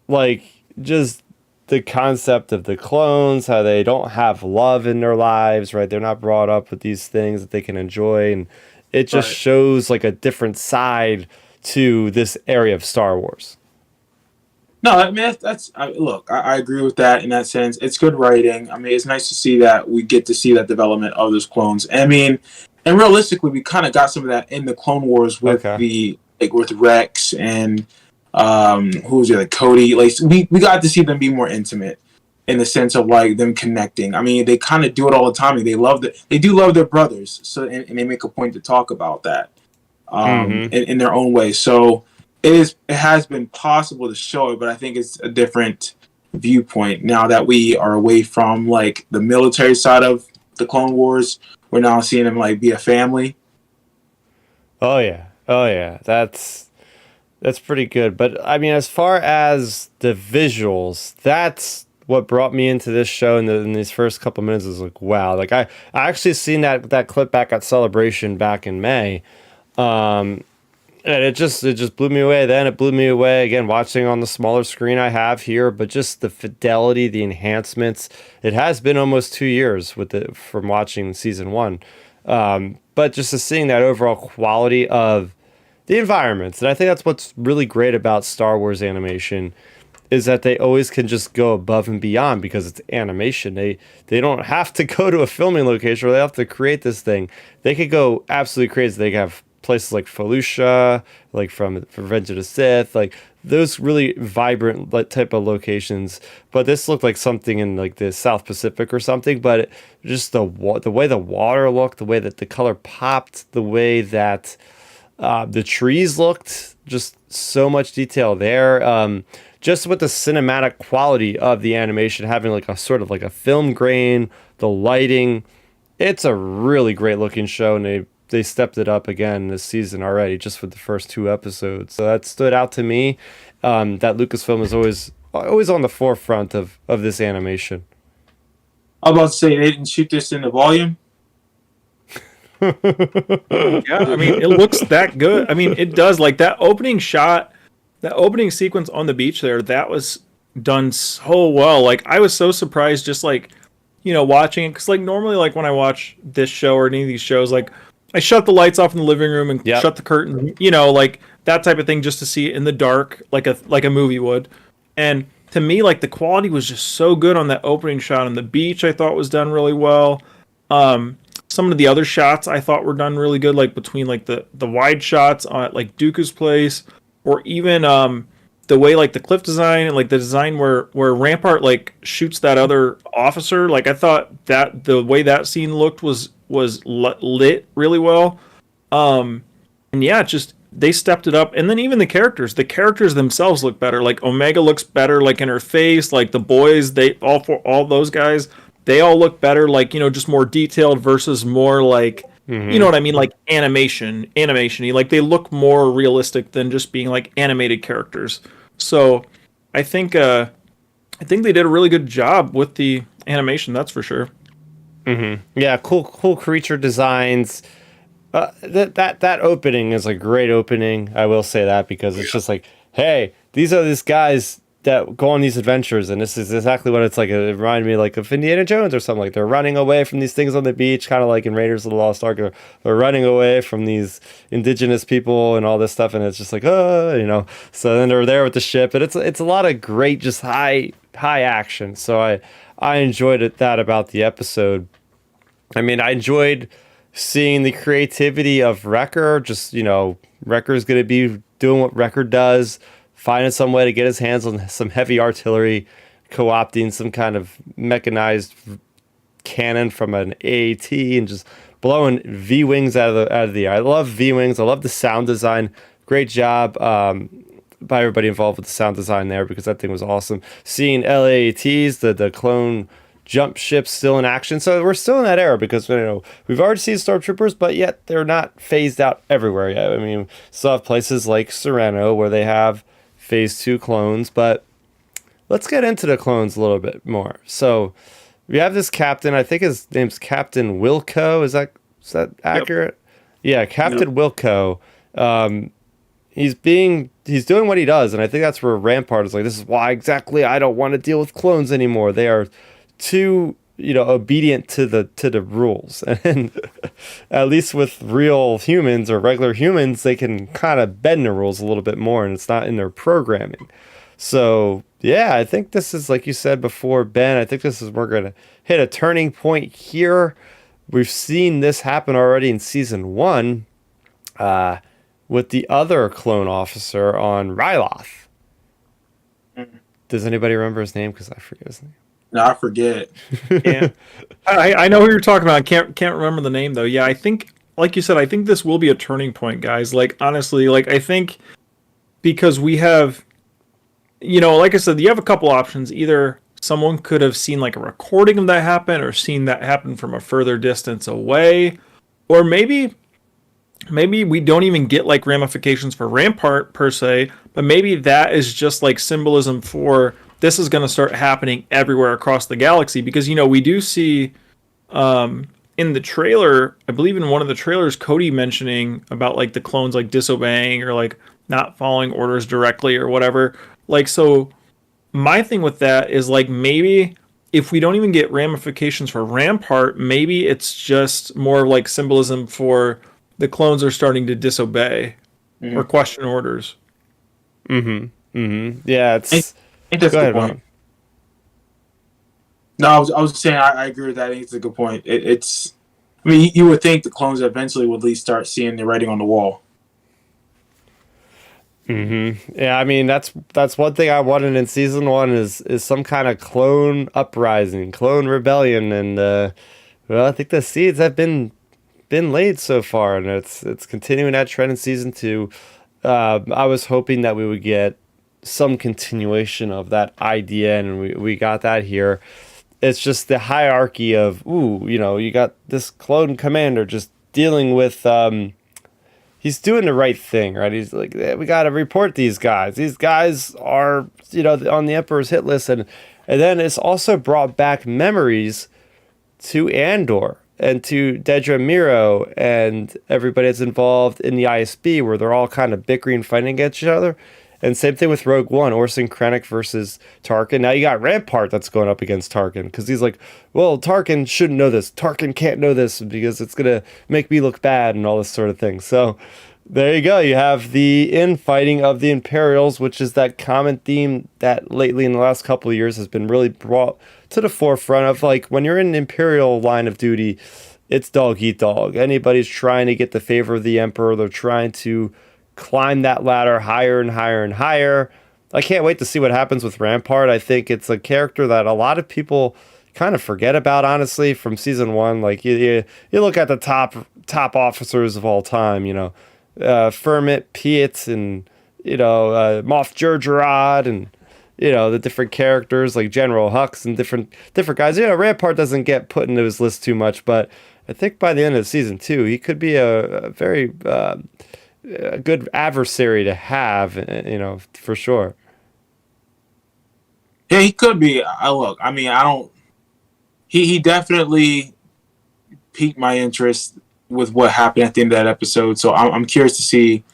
like, just the concept of the clones, how they don't have love in their lives, right? They're not brought up with these things that they can enjoy, and it just shows, like, a different side to this area of Star Wars. No, I mean, look, I agree with that in that sense. It's good writing. I mean, it's nice to see that we get to see that development of those clones. I mean, and realistically, we kind of got some of that in the Clone Wars with with Rex and who was it, like Cody. Like we got to see them be more intimate in the sense of like them connecting. I mean, they kind of do it all the time. They do love their brothers, so and they make a point to talk about that in their own way. So it has been possible to show it, but I think it's a different viewpoint now that we are away from like the military side of the Clone Wars. We're now seeing them like be a family. Oh yeah, that's pretty good. But I mean, as far as the visuals, that's what brought me into this show in these first couple minutes. Is like, wow, like I actually seen that clip back at Celebration back in May, and it just blew me away. Then it blew me away again watching on the smaller screen I have here. But just the fidelity, the enhancements. It has been almost 2 years from watching season 1, but just seeing that overall quality of the environments. And I think that's what's really great about Star Wars animation, is that they always can just go above and beyond because it's animation. They don't have to go to a filming location, or they have to create this thing. They could go absolutely crazy. They have places like Felucia, like from Revenge of the Sith, like those really vibrant type of locations. But this looked like something in like the South Pacific or something. But just the way the water looked, the way that the color popped, the way that the trees looked, just so much detail there. Just with the cinematic quality of the animation, having like a sort of like a film grain, the lighting, it's a really great looking show, and they stepped it up again this season already, just for the first 2 episodes. So that stood out to me. That Lucasfilm is always on the forefront of this animation. I was about to say they didn't shoot this in the volume. Yeah, I mean, it looks that good. I mean, it does. Like that opening shot, that opening sequence on the beach there, that was done so well. Like I was so surprised just like, watching it. Because like normally like when I watch this show or any of these shows, like I shut the lights off in the living room and shut the curtain, like that type of thing, just to see it in the dark, like a movie would. And to me, like the quality was just so good on that opening shot on the beach. I thought was done really well. Some of the other shots I thought were done really good, like between like the wide shots at like Dooku's place, or even the way like the cliff design and like the design where Rampart like shoots that other officer. Like I thought that the way that scene looked was lit really well. And yeah, just they stepped it up. And then even the characters themselves look better. Like Omega looks better, like in her face. Like the boys, all those guys, they all look better. Like just more detailed versus more like you know what I mean, like animation-y. Like they look more realistic than just being like animated characters. So I think I think they did a really good job with the animation. That's for sure. Yeah, cool creature designs. That opening is a great opening. I will say that because it's just like, hey, these are these guys that go on these adventures, and this is exactly what it's like. It reminded me like of Indiana Jones or something. Like they're running away from these things on the beach, kind of like in Raiders of the Lost Ark. They're running away from these indigenous people and all this stuff, and it's just like, So then they're there with the ship, and it's a lot of great, just high action. So I enjoyed that about the episode. I mean, I enjoyed seeing the creativity of Wrecker. Just, Wrecker's going to be doing what Wrecker does, finding some way to get his hands on some heavy artillery, co-opting some kind of mechanized cannon from an AAT and just blowing V-wings out of the air. I love V-wings. I love the sound design. Great job by everybody involved with the sound design there because that thing was awesome. Seeing LAATs, the clone jump ships still in action. So we're still in that era because we've already seen stormtroopers, but yet they're not phased out everywhere yet. I mean, still have places like Sereno where they have phase 2 clones, but let's get into the clones a little bit more. So we have this captain. I think his name's Captain Wilco. Is that accurate? Yep. Yeah, Captain Wilco. He's doing what he does, and I think that's where Rampart is like, this is why exactly I don't want to deal with clones anymore. They are too obedient to the rules, and at least with real humans or regular humans they can kind of bend the rules a little bit more, and it's not in their programming. So yeah, I think this is, like you said before, Ben, I think this is, we're gonna hit a turning point here. We've seen this happen already in season 1 with the other clone officer on Ryloth. Does anybody remember his name? Because I forget his name. No, I forget. Yeah, I know who you're talking about. I can't remember the name though. Yeah, I think, like you said, I think this will be a turning point, guys. Like honestly, like I think because we have, like I said, you have a couple options. Either someone could have seen like a recording of that happen, or seen that happen from a further distance away, or maybe we don't even get like ramifications for Rampart per se, but maybe that is just like symbolism for this is going to start happening everywhere across the galaxy, because we do see in the trailer, I believe in one of the trailers, Cody mentioning about like the clones like disobeying or like not following orders directly or whatever. Like, so my thing with that is like, maybe if we don't even get ramifications for Rampart, maybe it's just more like symbolism for the clones are starting to disobey or question orders. Yeah, it's. I think that's Go a ahead, good point. Ron. No, I was saying I agree with that. I think it's a good point. It's. I mean, you would think the clones eventually would at least start seeing the writing on the wall. Yeah, I mean that's one thing I wanted in season 1 is some kind of clone uprising, clone rebellion, and I think the seeds have been laid so far, and it's continuing that trend in season 2. I was hoping that we would get some continuation of that idea, and we got that here. It's just the hierarchy of you got this clone commander just dealing with he's doing the right thing, right? He's like, we got to report these guys. These guys are on the Emperor's hit list, and then it's also brought back memories to Andor and to Dedra Miro and everybody that's involved in the ISB, where they're all kind of bickering, fighting against each other. And same thing with Rogue One, Orson Krennic versus Tarkin. Now you got Rampart that's going up against Tarkin because he's like, well, Tarkin shouldn't know this. Tarkin can't know this because it's going to make me look bad and all this sort of thing. So there you go. You have the infighting of the Imperials, which is that common theme that lately in the last couple of years has been really brought to the forefront of, like, when you're in an Imperial line of duty, it's dog eat dog. Anybody's trying to get the favor of the Emperor. They're trying to climb that ladder higher and higher and higher. I can't wait to see what happens with Rampart. I think it's a character that a lot of people kind of forget about, honestly, from season 1. Like you look at the top officers of all time, Fermit, Piet, and Moff Jerjerrod, and the different characters like General Hux and different guys. Rampart doesn't get put into his list too much, but I think by the end of season 2, he could be a very a good adversary to have, for sure. Yeah, he could be. I look. I mean, I don't. He definitely piqued my interest with what happened at the end of that episode. So I'm curious to see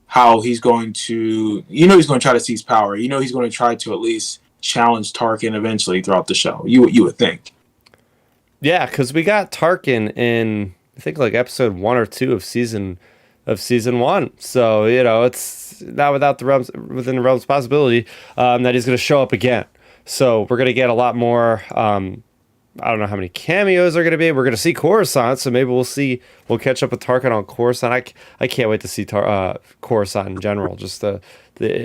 how he's going to. He's going to try to seize power. He's going to try to at least challenge Tarkin eventually throughout the show. You would think. Yeah, because we got Tarkin in, I think, like episode 1 or 2 of season 1. So it's not within the realms of possibility that he's going to show up again. So we're going to get a lot more. I don't know how many cameos are going to be. We're going to see Coruscant, so maybe we'll catch up with Tarkin on Coruscant. I can't wait to see Coruscant in general. Just the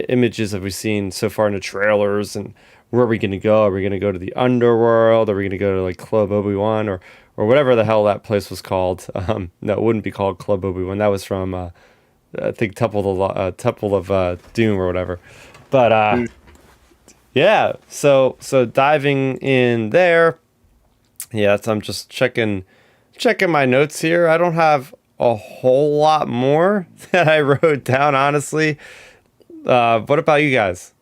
images that we've seen so far in the trailers, and where are we going to go? Are we going to go to the underworld? Are we going to go to like Club Obi-Wan or whatever the hell that place was called? No, it wouldn't be called Club Obi-Wan. That was from I think Temple of Doom or whatever. But yeah, so diving in there. Yeah, I'm just checking my notes here. I don't have a whole lot more that I wrote down, honestly. What about you guys?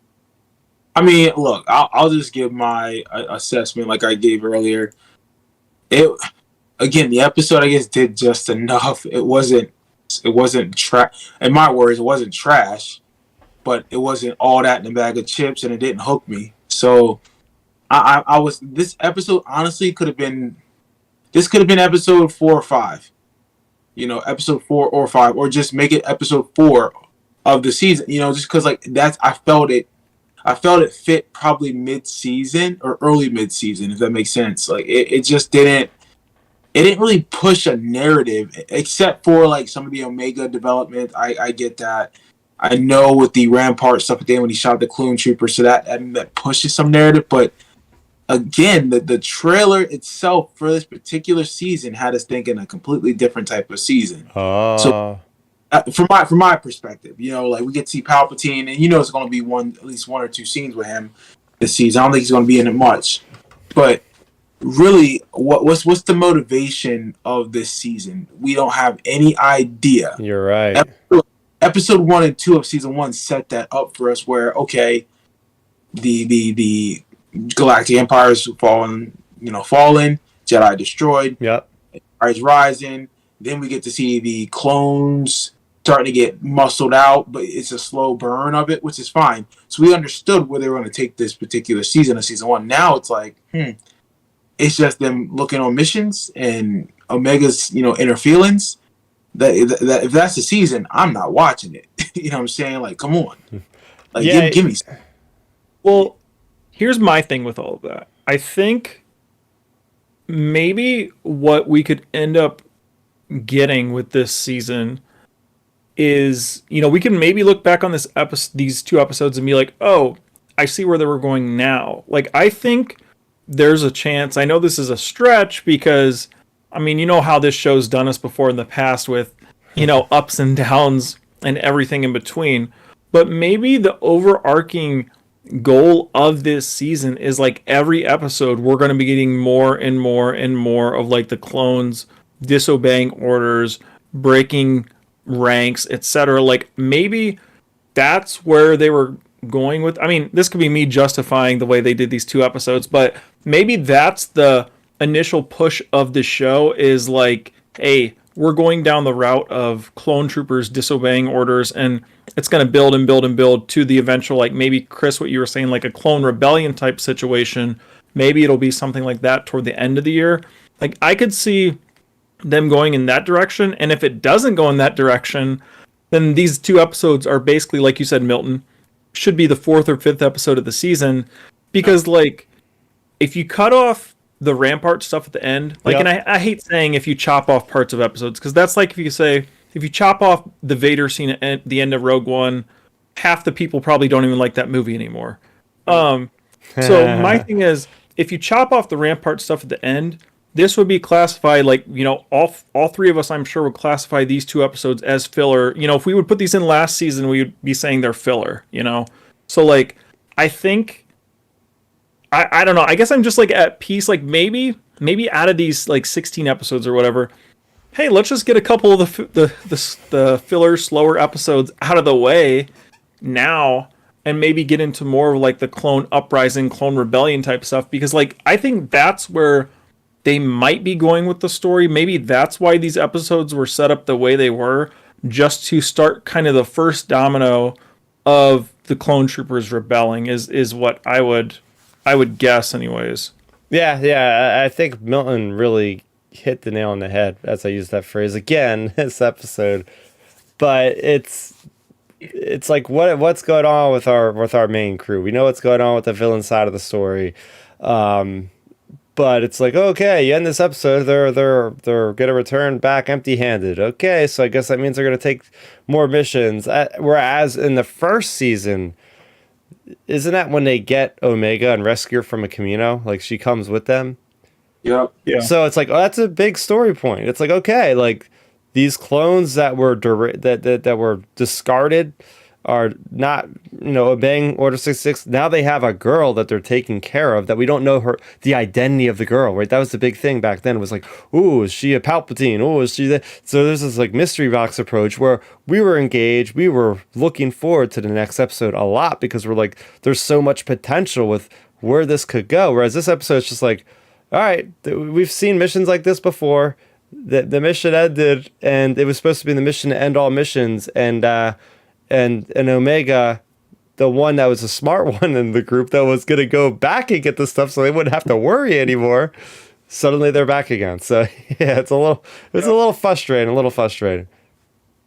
I mean, look, I'll just give my assessment like I gave earlier. The episode I guess did just enough. It wasn't trash. In my words, it wasn't trash, but it wasn't all that in a bag of chips, and it didn't hook me. So I was this episode honestly could have been episode 4 or 5. Episode 4 or 5, or just make it episode 4 of the season. Just because like that's I felt it fit probably mid-season or early mid-season, if that makes sense. Like it just didn't really push a narrative except for like some of the Omega development. I get that. I know with the Rampart stuff at the end when he shot the clone trooper, so that pushes some narrative, but again, the trailer itself for this particular season had us thinking a completely different type of season. So, from my perspective, like we get to see Palpatine, and it's going to be at least 1 or 2 scenes with him this season. I don't think he's going to be in it much, but really, what's the motivation of this season? We don't have any idea. You're right. Episode 1 and 2 of season 1 set that up for us, where okay, the Galactic Empire is fallen, Jedi destroyed. Yep. Empire's rising. Then we get to see the clones starting to get muscled out, but it's a slow burn of it, which is fine. So we understood where they were going to take this particular season of season 1. Now it's like, it's just them looking on missions and Omega's, inner feelings. That if that's the season, I'm not watching it. You know what I'm saying? Like, come on. Like, yeah, give me. Well, here's my thing with all of that. I think maybe what we could end up getting with this season is, we can maybe look back on these 2 episodes and be like, oh, I see where they were going now. Like, I think there's a chance. I know this is a stretch because, I mean, you know how this show's done us before in the past with, ups and downs and everything in between. But maybe the overarching goal of this season is like every episode we're going to be getting more and more and more of like the clones disobeying orders, breaking ranks, etc. Like maybe that's where they were going with. I mean, this could be me justifying the way they did these 2 episodes, but maybe that's the initial push of the show is like, hey, we're going down the route of clone troopers disobeying orders, and it's going to build and build and build to the eventual, like maybe, Chris, what you were saying, like a clone rebellion type situation. Maybe it'll be something like that toward the end of the year. Like, I could see them going in that direction, and if it doesn't go in that direction, then these 2 episodes are basically, like you said, Milton, should be the 4th or 5th episode of the season, because, like, if you cut off the Rampart stuff at the end, like, and I hate saying if you chop off parts of episodes, because that's like if you chop off the Vader scene at the end of Rogue One, half the people probably don't even like that movie anymore. So my thing is, if you chop off the Rampart stuff at the end, this would be classified like, all 3 of us, I'm sure, would classify these 2 episodes as filler. If we would put these in last season, we would be saying they're filler, So, like, I think, I don't know. I guess I'm just like at peace. Like maybe out of these like 16 episodes or whatever, hey, let's just get a couple of the filler, slower episodes out of the way now, and maybe get into more of like the clone uprising, clone rebellion type stuff, because like I think that's where they might be going with the story. Maybe that's why these episodes were set up the way they were, just to start kind of the first domino of the clone troopers rebelling is what I would guess anyways. Yeah, I think Milton really hit the nail on the head as I use that phrase again this episode. But it's like what's going on with our main crew. We know what's going on with the villain side of the story. But it's like, okay, you end this episode, they're gonna return back empty-handed. Okay, so I guess that means they're gonna take more missions. Whereas in the first season, isn't that when they get Omega and rescue her from a Camino? Like she comes with them. Yep. Yeah. So it's like, oh, that's a big story point. It's like, okay, like these clones that were that were discarded are not, obeying Order 66. Now they have a girl that they're taking care of that we don't know the identity of the girl, right? That was the big thing back then. It was like, ooh, is she a Palpatine? Oh, is she that? So there's this like mystery box approach where we were engaged. We were looking forward to the next episode a lot because we're like, there's so much potential with where this could go. Whereas this episode is just like, all right, we've seen missions like this before. The mission ended, and it was supposed to be the mission to end all missions, and Omega, the one that was a smart one in the group that was going to go back and get the stuff so they wouldn't have to worry anymore. Suddenly they're back again. So yeah, it's a little frustrating.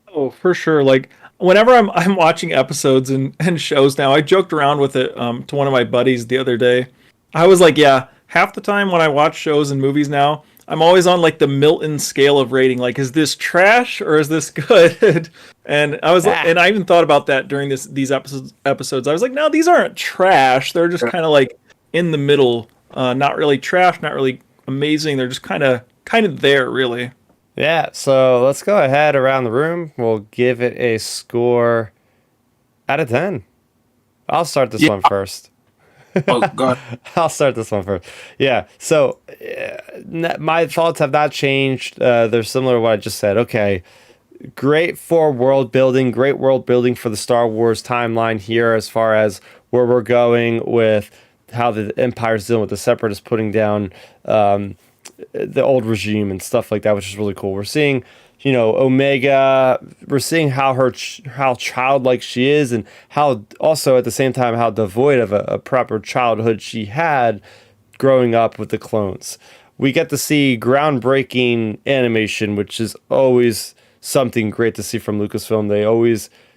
Oh, for sure. Like whenever I'm watching episodes and shows now, I joked around with it to one of my buddies the other day. I was like, yeah, half the time when I watch shows and movies now, I'm always on like the Milton scale of rating. Like, is this trash or is this good? And I was like, and I even thought about that during these episodes. I was like, no, these aren't trash. They're just kind of like in the middle. Not really trash, not really amazing. They're just kind of there, really. Yeah. So let's go ahead around the room. We'll give it a score out of 10. I'll start this one first. Oh, God. I'll start this one first. Yeah. So my thoughts have not changed. They're similar to what I just said. Okay. Great for world building. Great world building for the Star Wars timeline here as far as where we're going with how the Empire's dealing with the Separatists putting down the old regime and stuff like that, which is really cool. We're seeing, Omega, we're seeing how childlike she is and how also at the same time how devoid of a proper childhood she had growing up with the clones. We get to see groundbreaking animation, which is always something great to see from Lucasfilm.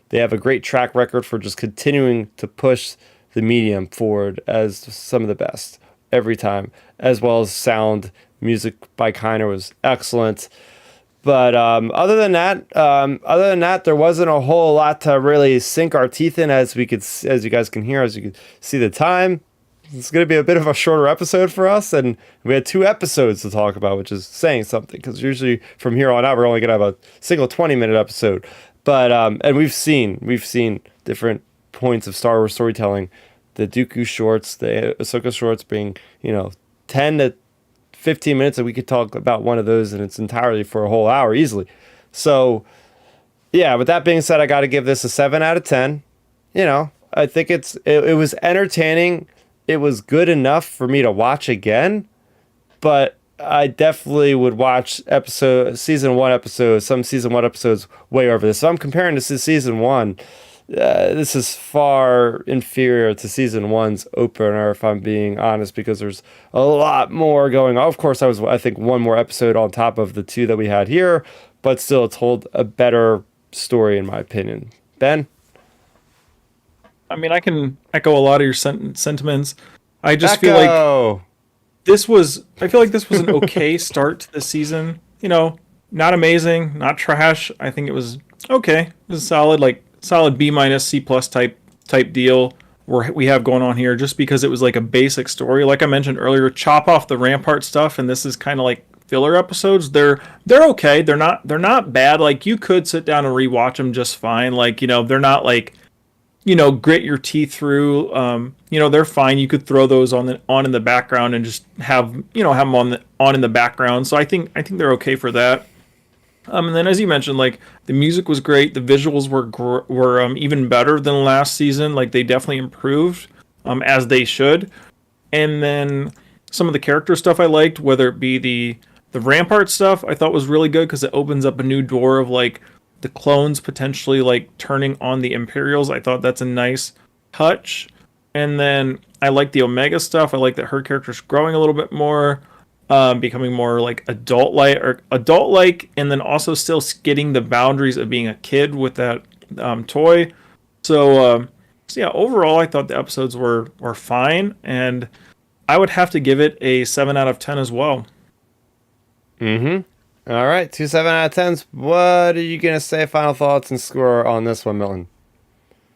They have a great track record for just continuing to push the medium forward as some of the best every time, as well as sound. Music by Kiner was excellent. But other than that, there wasn't a whole lot to really sink our teeth in, as you guys can hear, as you can see the time. It's going to be a bit of a shorter episode for us, and we had 2 episodes to talk about, which is saying something, because usually from here on out, we're only going to have a single 20-minute episode. But and we've seen different points of Star Wars storytelling, the Dooku shorts, the Ahsoka shorts being 10 to 15 minutes, and we could talk about one of those and it's entirely for a whole hour easily. So yeah, with that being said, I got to give this a 7 out of 10. I think it was entertaining. It was good enough for me to watch again, but I definitely would watch some season 1 episodes way over this. So I'm comparing this to season 1. This is far inferior to season 1's opener, if I'm being honest, because there's a lot more going on. Of course, I think one more episode on top of the 2 that we had here, but still, it told a better story, in my opinion. Ben? I mean, I can echo a lot of your sentiments. I just feel like this was an okay start to the season. Not amazing, not trash. I think it was okay. It was solid B minus C plus type deal we have going on here, just because it was like a basic story. Like I mentioned earlier, chop off the Rampart stuff, and this is kind of like filler episodes. They're okay. They're not bad. Like you could sit down and rewatch them just fine. Like they're not like grit your teeth through. They're fine. You could throw those on in the background and just have them on in the background. So I think they're okay for that. And then, as you mentioned, like the music was great, the visuals were even better than last season. Like they definitely improved, as they should. And then some of the character stuff I liked, whether it be the Rampart stuff, I thought was really good because it opens up a new door of like the clones potentially like turning on the Imperials. I thought that's a nice touch. And then I like the Omega stuff. I like that her character's growing a little bit more, becoming more like adult-like, and then also still getting the boundaries of being a kid with that toy. So yeah, overall, I thought the episodes were fine, and I would have to give it a 7 out of 10 as well. Mm-hmm. All right, 2 7 out of 10s. What are you going to say, final thoughts and score on this one, Milton?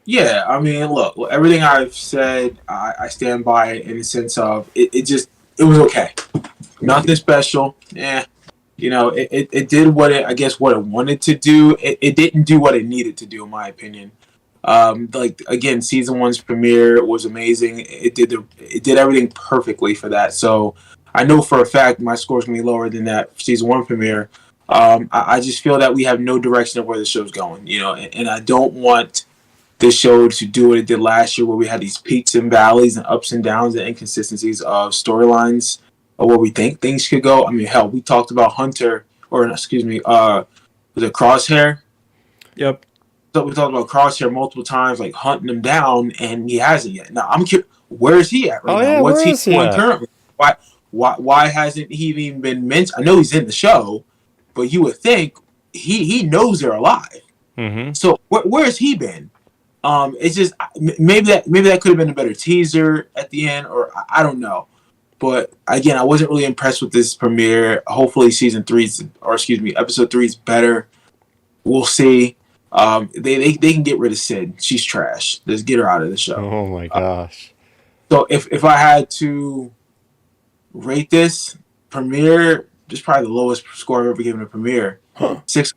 Yeah, I mean, look, everything I've said, I stand by it in the sense of it was okay. Nothing special. It did what it wanted to do. It didn't do what it needed to do, in my opinion. Like again, season 1's premiere was amazing. It did everything perfectly for that. So I know for a fact my score's gonna be lower than that season 1 premiere. I just feel that we have no direction of where the show's going, and I don't want this show to do what it did last year, where we had these peaks and valleys and ups and downs and inconsistencies of storylines of where we think things could go. I mean, hell, we talked about Hunter, or excuse me, was it Crosshair? Yep. So we talked about Crosshair multiple times, like hunting him down, and he hasn't yet. Now I'm curious, where is he at right now? Yeah, What's where is he doing at? currently? Why hasn't he even been mentioned? I know he's in the show, but you would think he knows they're alive. Mm-hmm. So where has he been? It's just maybe that could have been a better teaser at the end, or I don't know. But again, I wasn't really impressed with this premiere. Hopefully, episode 3 is better. We'll see. They can get rid of Sid. She's trash. Just get her out of the show. Oh my gosh. So if I had to rate this premiere, just probably the lowest score I've ever given a premiere. 6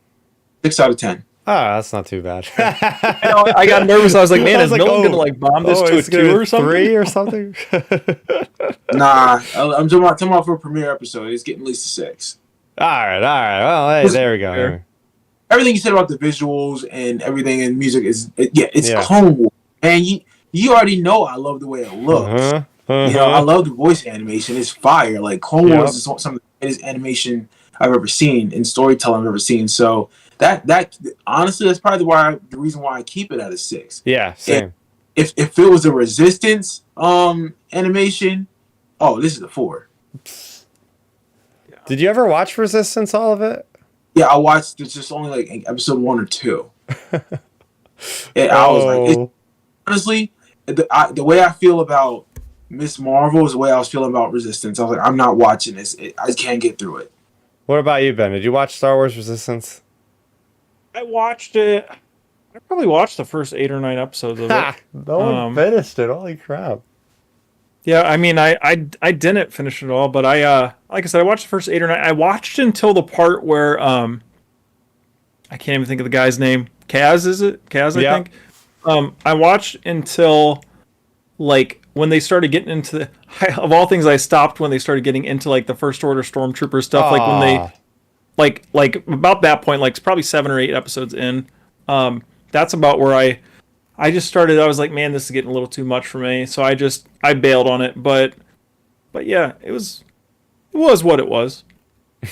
out of 10. Ah, that's not too bad. I got nervous. I was like, man, is Milton gonna like bomb this to a 2 or something? 3 or something? Nah, I'm talking about for a premiere episode. It's getting at least a 6. All right. Well, hey, there we go. Everything you said about the visuals and everything in music it's Yeah. Clone Wars. And you already know I love the way it looks. I love the voice animation. It's fire. Like Clone Wars is some of the greatest animation I've ever seen and storytelling I've ever seen. So that honestly, that's probably the reason why I keep it at a 6. Yeah, same. If it was a Resistance animation, this is a 4. Did you ever watch Resistance, all of it? Yeah, I watched. It's just only like episode 1 or 2. And I was like, honestly, the way I feel about Miss Marvel is the way I was feeling about Resistance. I was like, I'm not watching this. I just can't get through it. What about you, Ben? Did you watch Star Wars Resistance? I watched it. I probably watched the first 8 or 9 episodes of it. No one finished it. Holy crap. Yeah, I mean, I didn't finish it all, but like I said, I watched the first 8 or 9. I watched until the part where I can't even think of the guy's name. Kaz, is it? Kaz, I think. I watched until like when they started getting into the, of all things, I stopped when they started getting into like the First Order Stormtrooper stuff. Like when they like about that point, like it's probably 7 or 8 episodes in. That's about where I just started. I was like, man, this is getting a little too much for me. So I bailed on it. But yeah, it was what it was.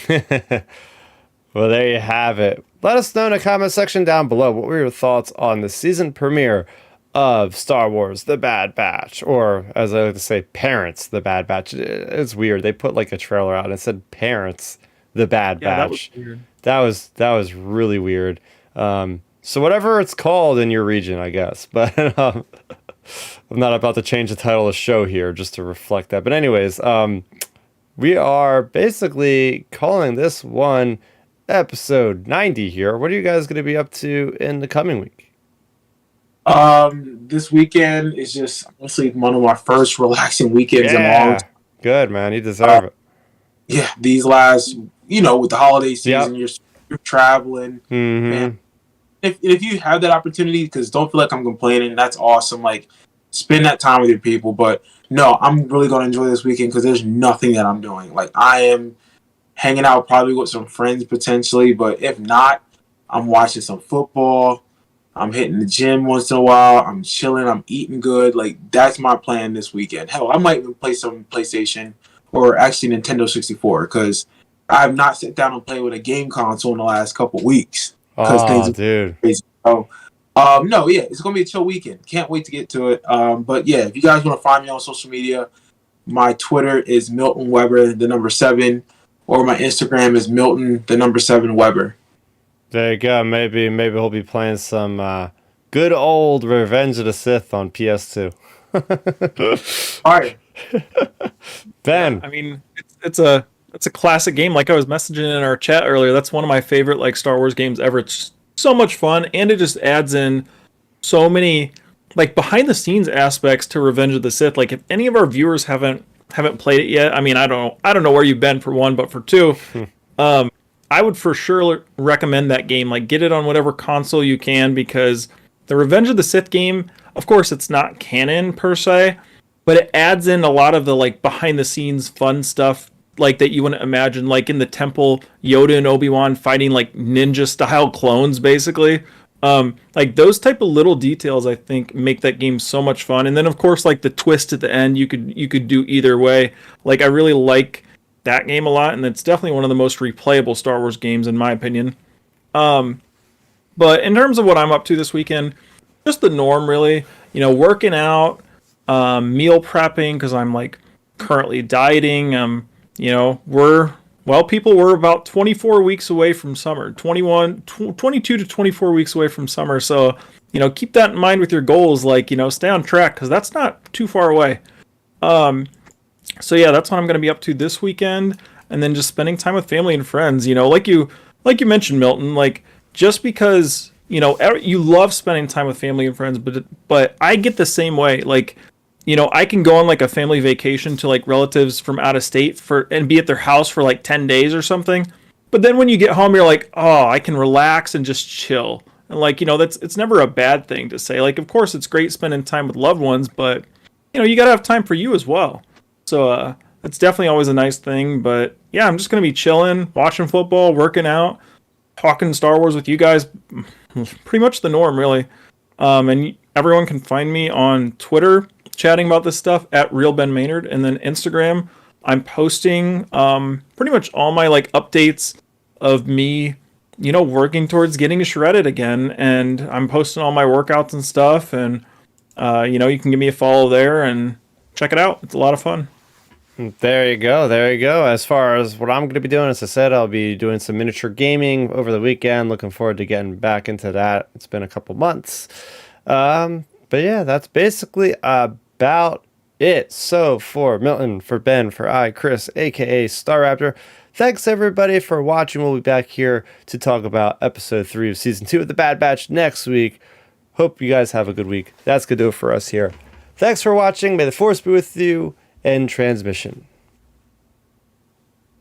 Well, there you have it. Let us know in the comment section down below what were your thoughts on the season premiere of Star Wars The Bad Batch, or as I like to say, Parents The Bad Batch. It's weird. They put like a trailer out and it said Parents The Bad Batch. That was weird. That was really weird. So whatever it's called in your region, I guess. But I'm not about to change the title of the show here just to reflect that. But anyways, we are basically calling this one episode 90 here. What are you guys going to be up to in the coming week? This weekend is just honestly one of my first relaxing weekends in a long time. Good, man. You deserve it. Yeah, these last, with the holiday season, you're traveling. Mm-hmm. Man, if you have that opportunity, because don't feel like I'm complaining, that's awesome. Like, spend that time with your people. But no, I'm really going to enjoy this weekend because there's nothing that I'm doing. Like, I am hanging out probably with some friends potentially. But if not, I'm watching some football. I'm hitting the gym once in a while. I'm chilling. I'm eating good. Like, that's my plan this weekend. Hell, I might even play some PlayStation or actually Nintendo 64 because I have not sat down and played with a game console in the last couple weeks because things Oh, are dude. crazy. So, no, yeah, it's gonna be a chill weekend. Can't wait to get to it. But yeah, if you guys want to find me on social media, my Twitter is Milton Weber, the number 7, or my Instagram is Milton, the number 7 Weber. There you go. Maybe he'll be playing some good old Revenge of the Sith on PS2. All right. Ben. I mean, it's a classic game. Like I was messaging in our chat earlier, that's one of my favorite like Star Wars games ever. It's so much fun, and it just adds in so many like behind the scenes aspects to Revenge of the Sith. Like if any of our viewers haven't played it yet, I mean, I don't know where you've been for one, but for two, I would for sure recommend that game. Like get it on whatever console you can, because the Revenge of the Sith game, of course, it's not canon per se, but it adds in a lot of the like behind the scenes fun stuff like that you wouldn't imagine, like in the temple, Yoda and Obi-Wan fighting like ninja style clones basically. Like those type of little details I think make that game so much fun. And then of course like the twist at the end, you could do either way. Like I really like that game a lot, and it's definitely one of the most replayable Star Wars games in my opinion. But in terms of what I'm up to this weekend, just the norm really, working out, meal prepping because I'm like currently dieting. We're about 24 weeks away from summer, 22 to 24 weeks away from summer. So, keep that in mind with your goals, like, stay on track because that's not too far away. So yeah, that's what I'm going to be up to this weekend, and then just spending time with family and friends. Like you mentioned, Milton. Like just because you love spending time with family and friends, but I get the same way. Like I can go on like a family vacation to like relatives from out of state and be at their house for like 10 days or something. But then when you get home, you're like, oh, I can relax and just chill. And like it's never a bad thing to say. Like of course it's great spending time with loved ones, but you gotta have time for you as well. So it's definitely always a nice thing. But yeah, I'm just going to be chilling, watching football, working out, talking Star Wars with you guys. Pretty much the norm, really. And everyone can find me on Twitter chatting about this stuff at RealBenMaynard. And then Instagram, I'm posting pretty much all my like updates of me, working towards getting shredded again. And I'm posting all my workouts and stuff. And, you can give me a follow there and check it out. It's a lot of fun. There you go. As far as what I'm going to be doing, as I said, I'll be doing some miniature gaming over the weekend. Looking forward to getting back into that. It's been a couple months. But yeah, that's basically about it. So for Milton, for Ben, for Chris, aka Starrapter, thanks everybody for watching. We'll be back here to talk about episode 3 of season 2 of the Bad Batch next week. Hope you guys have a good week. That's going to do it for us here. Thanks for watching. May the Force be with you. End transmission.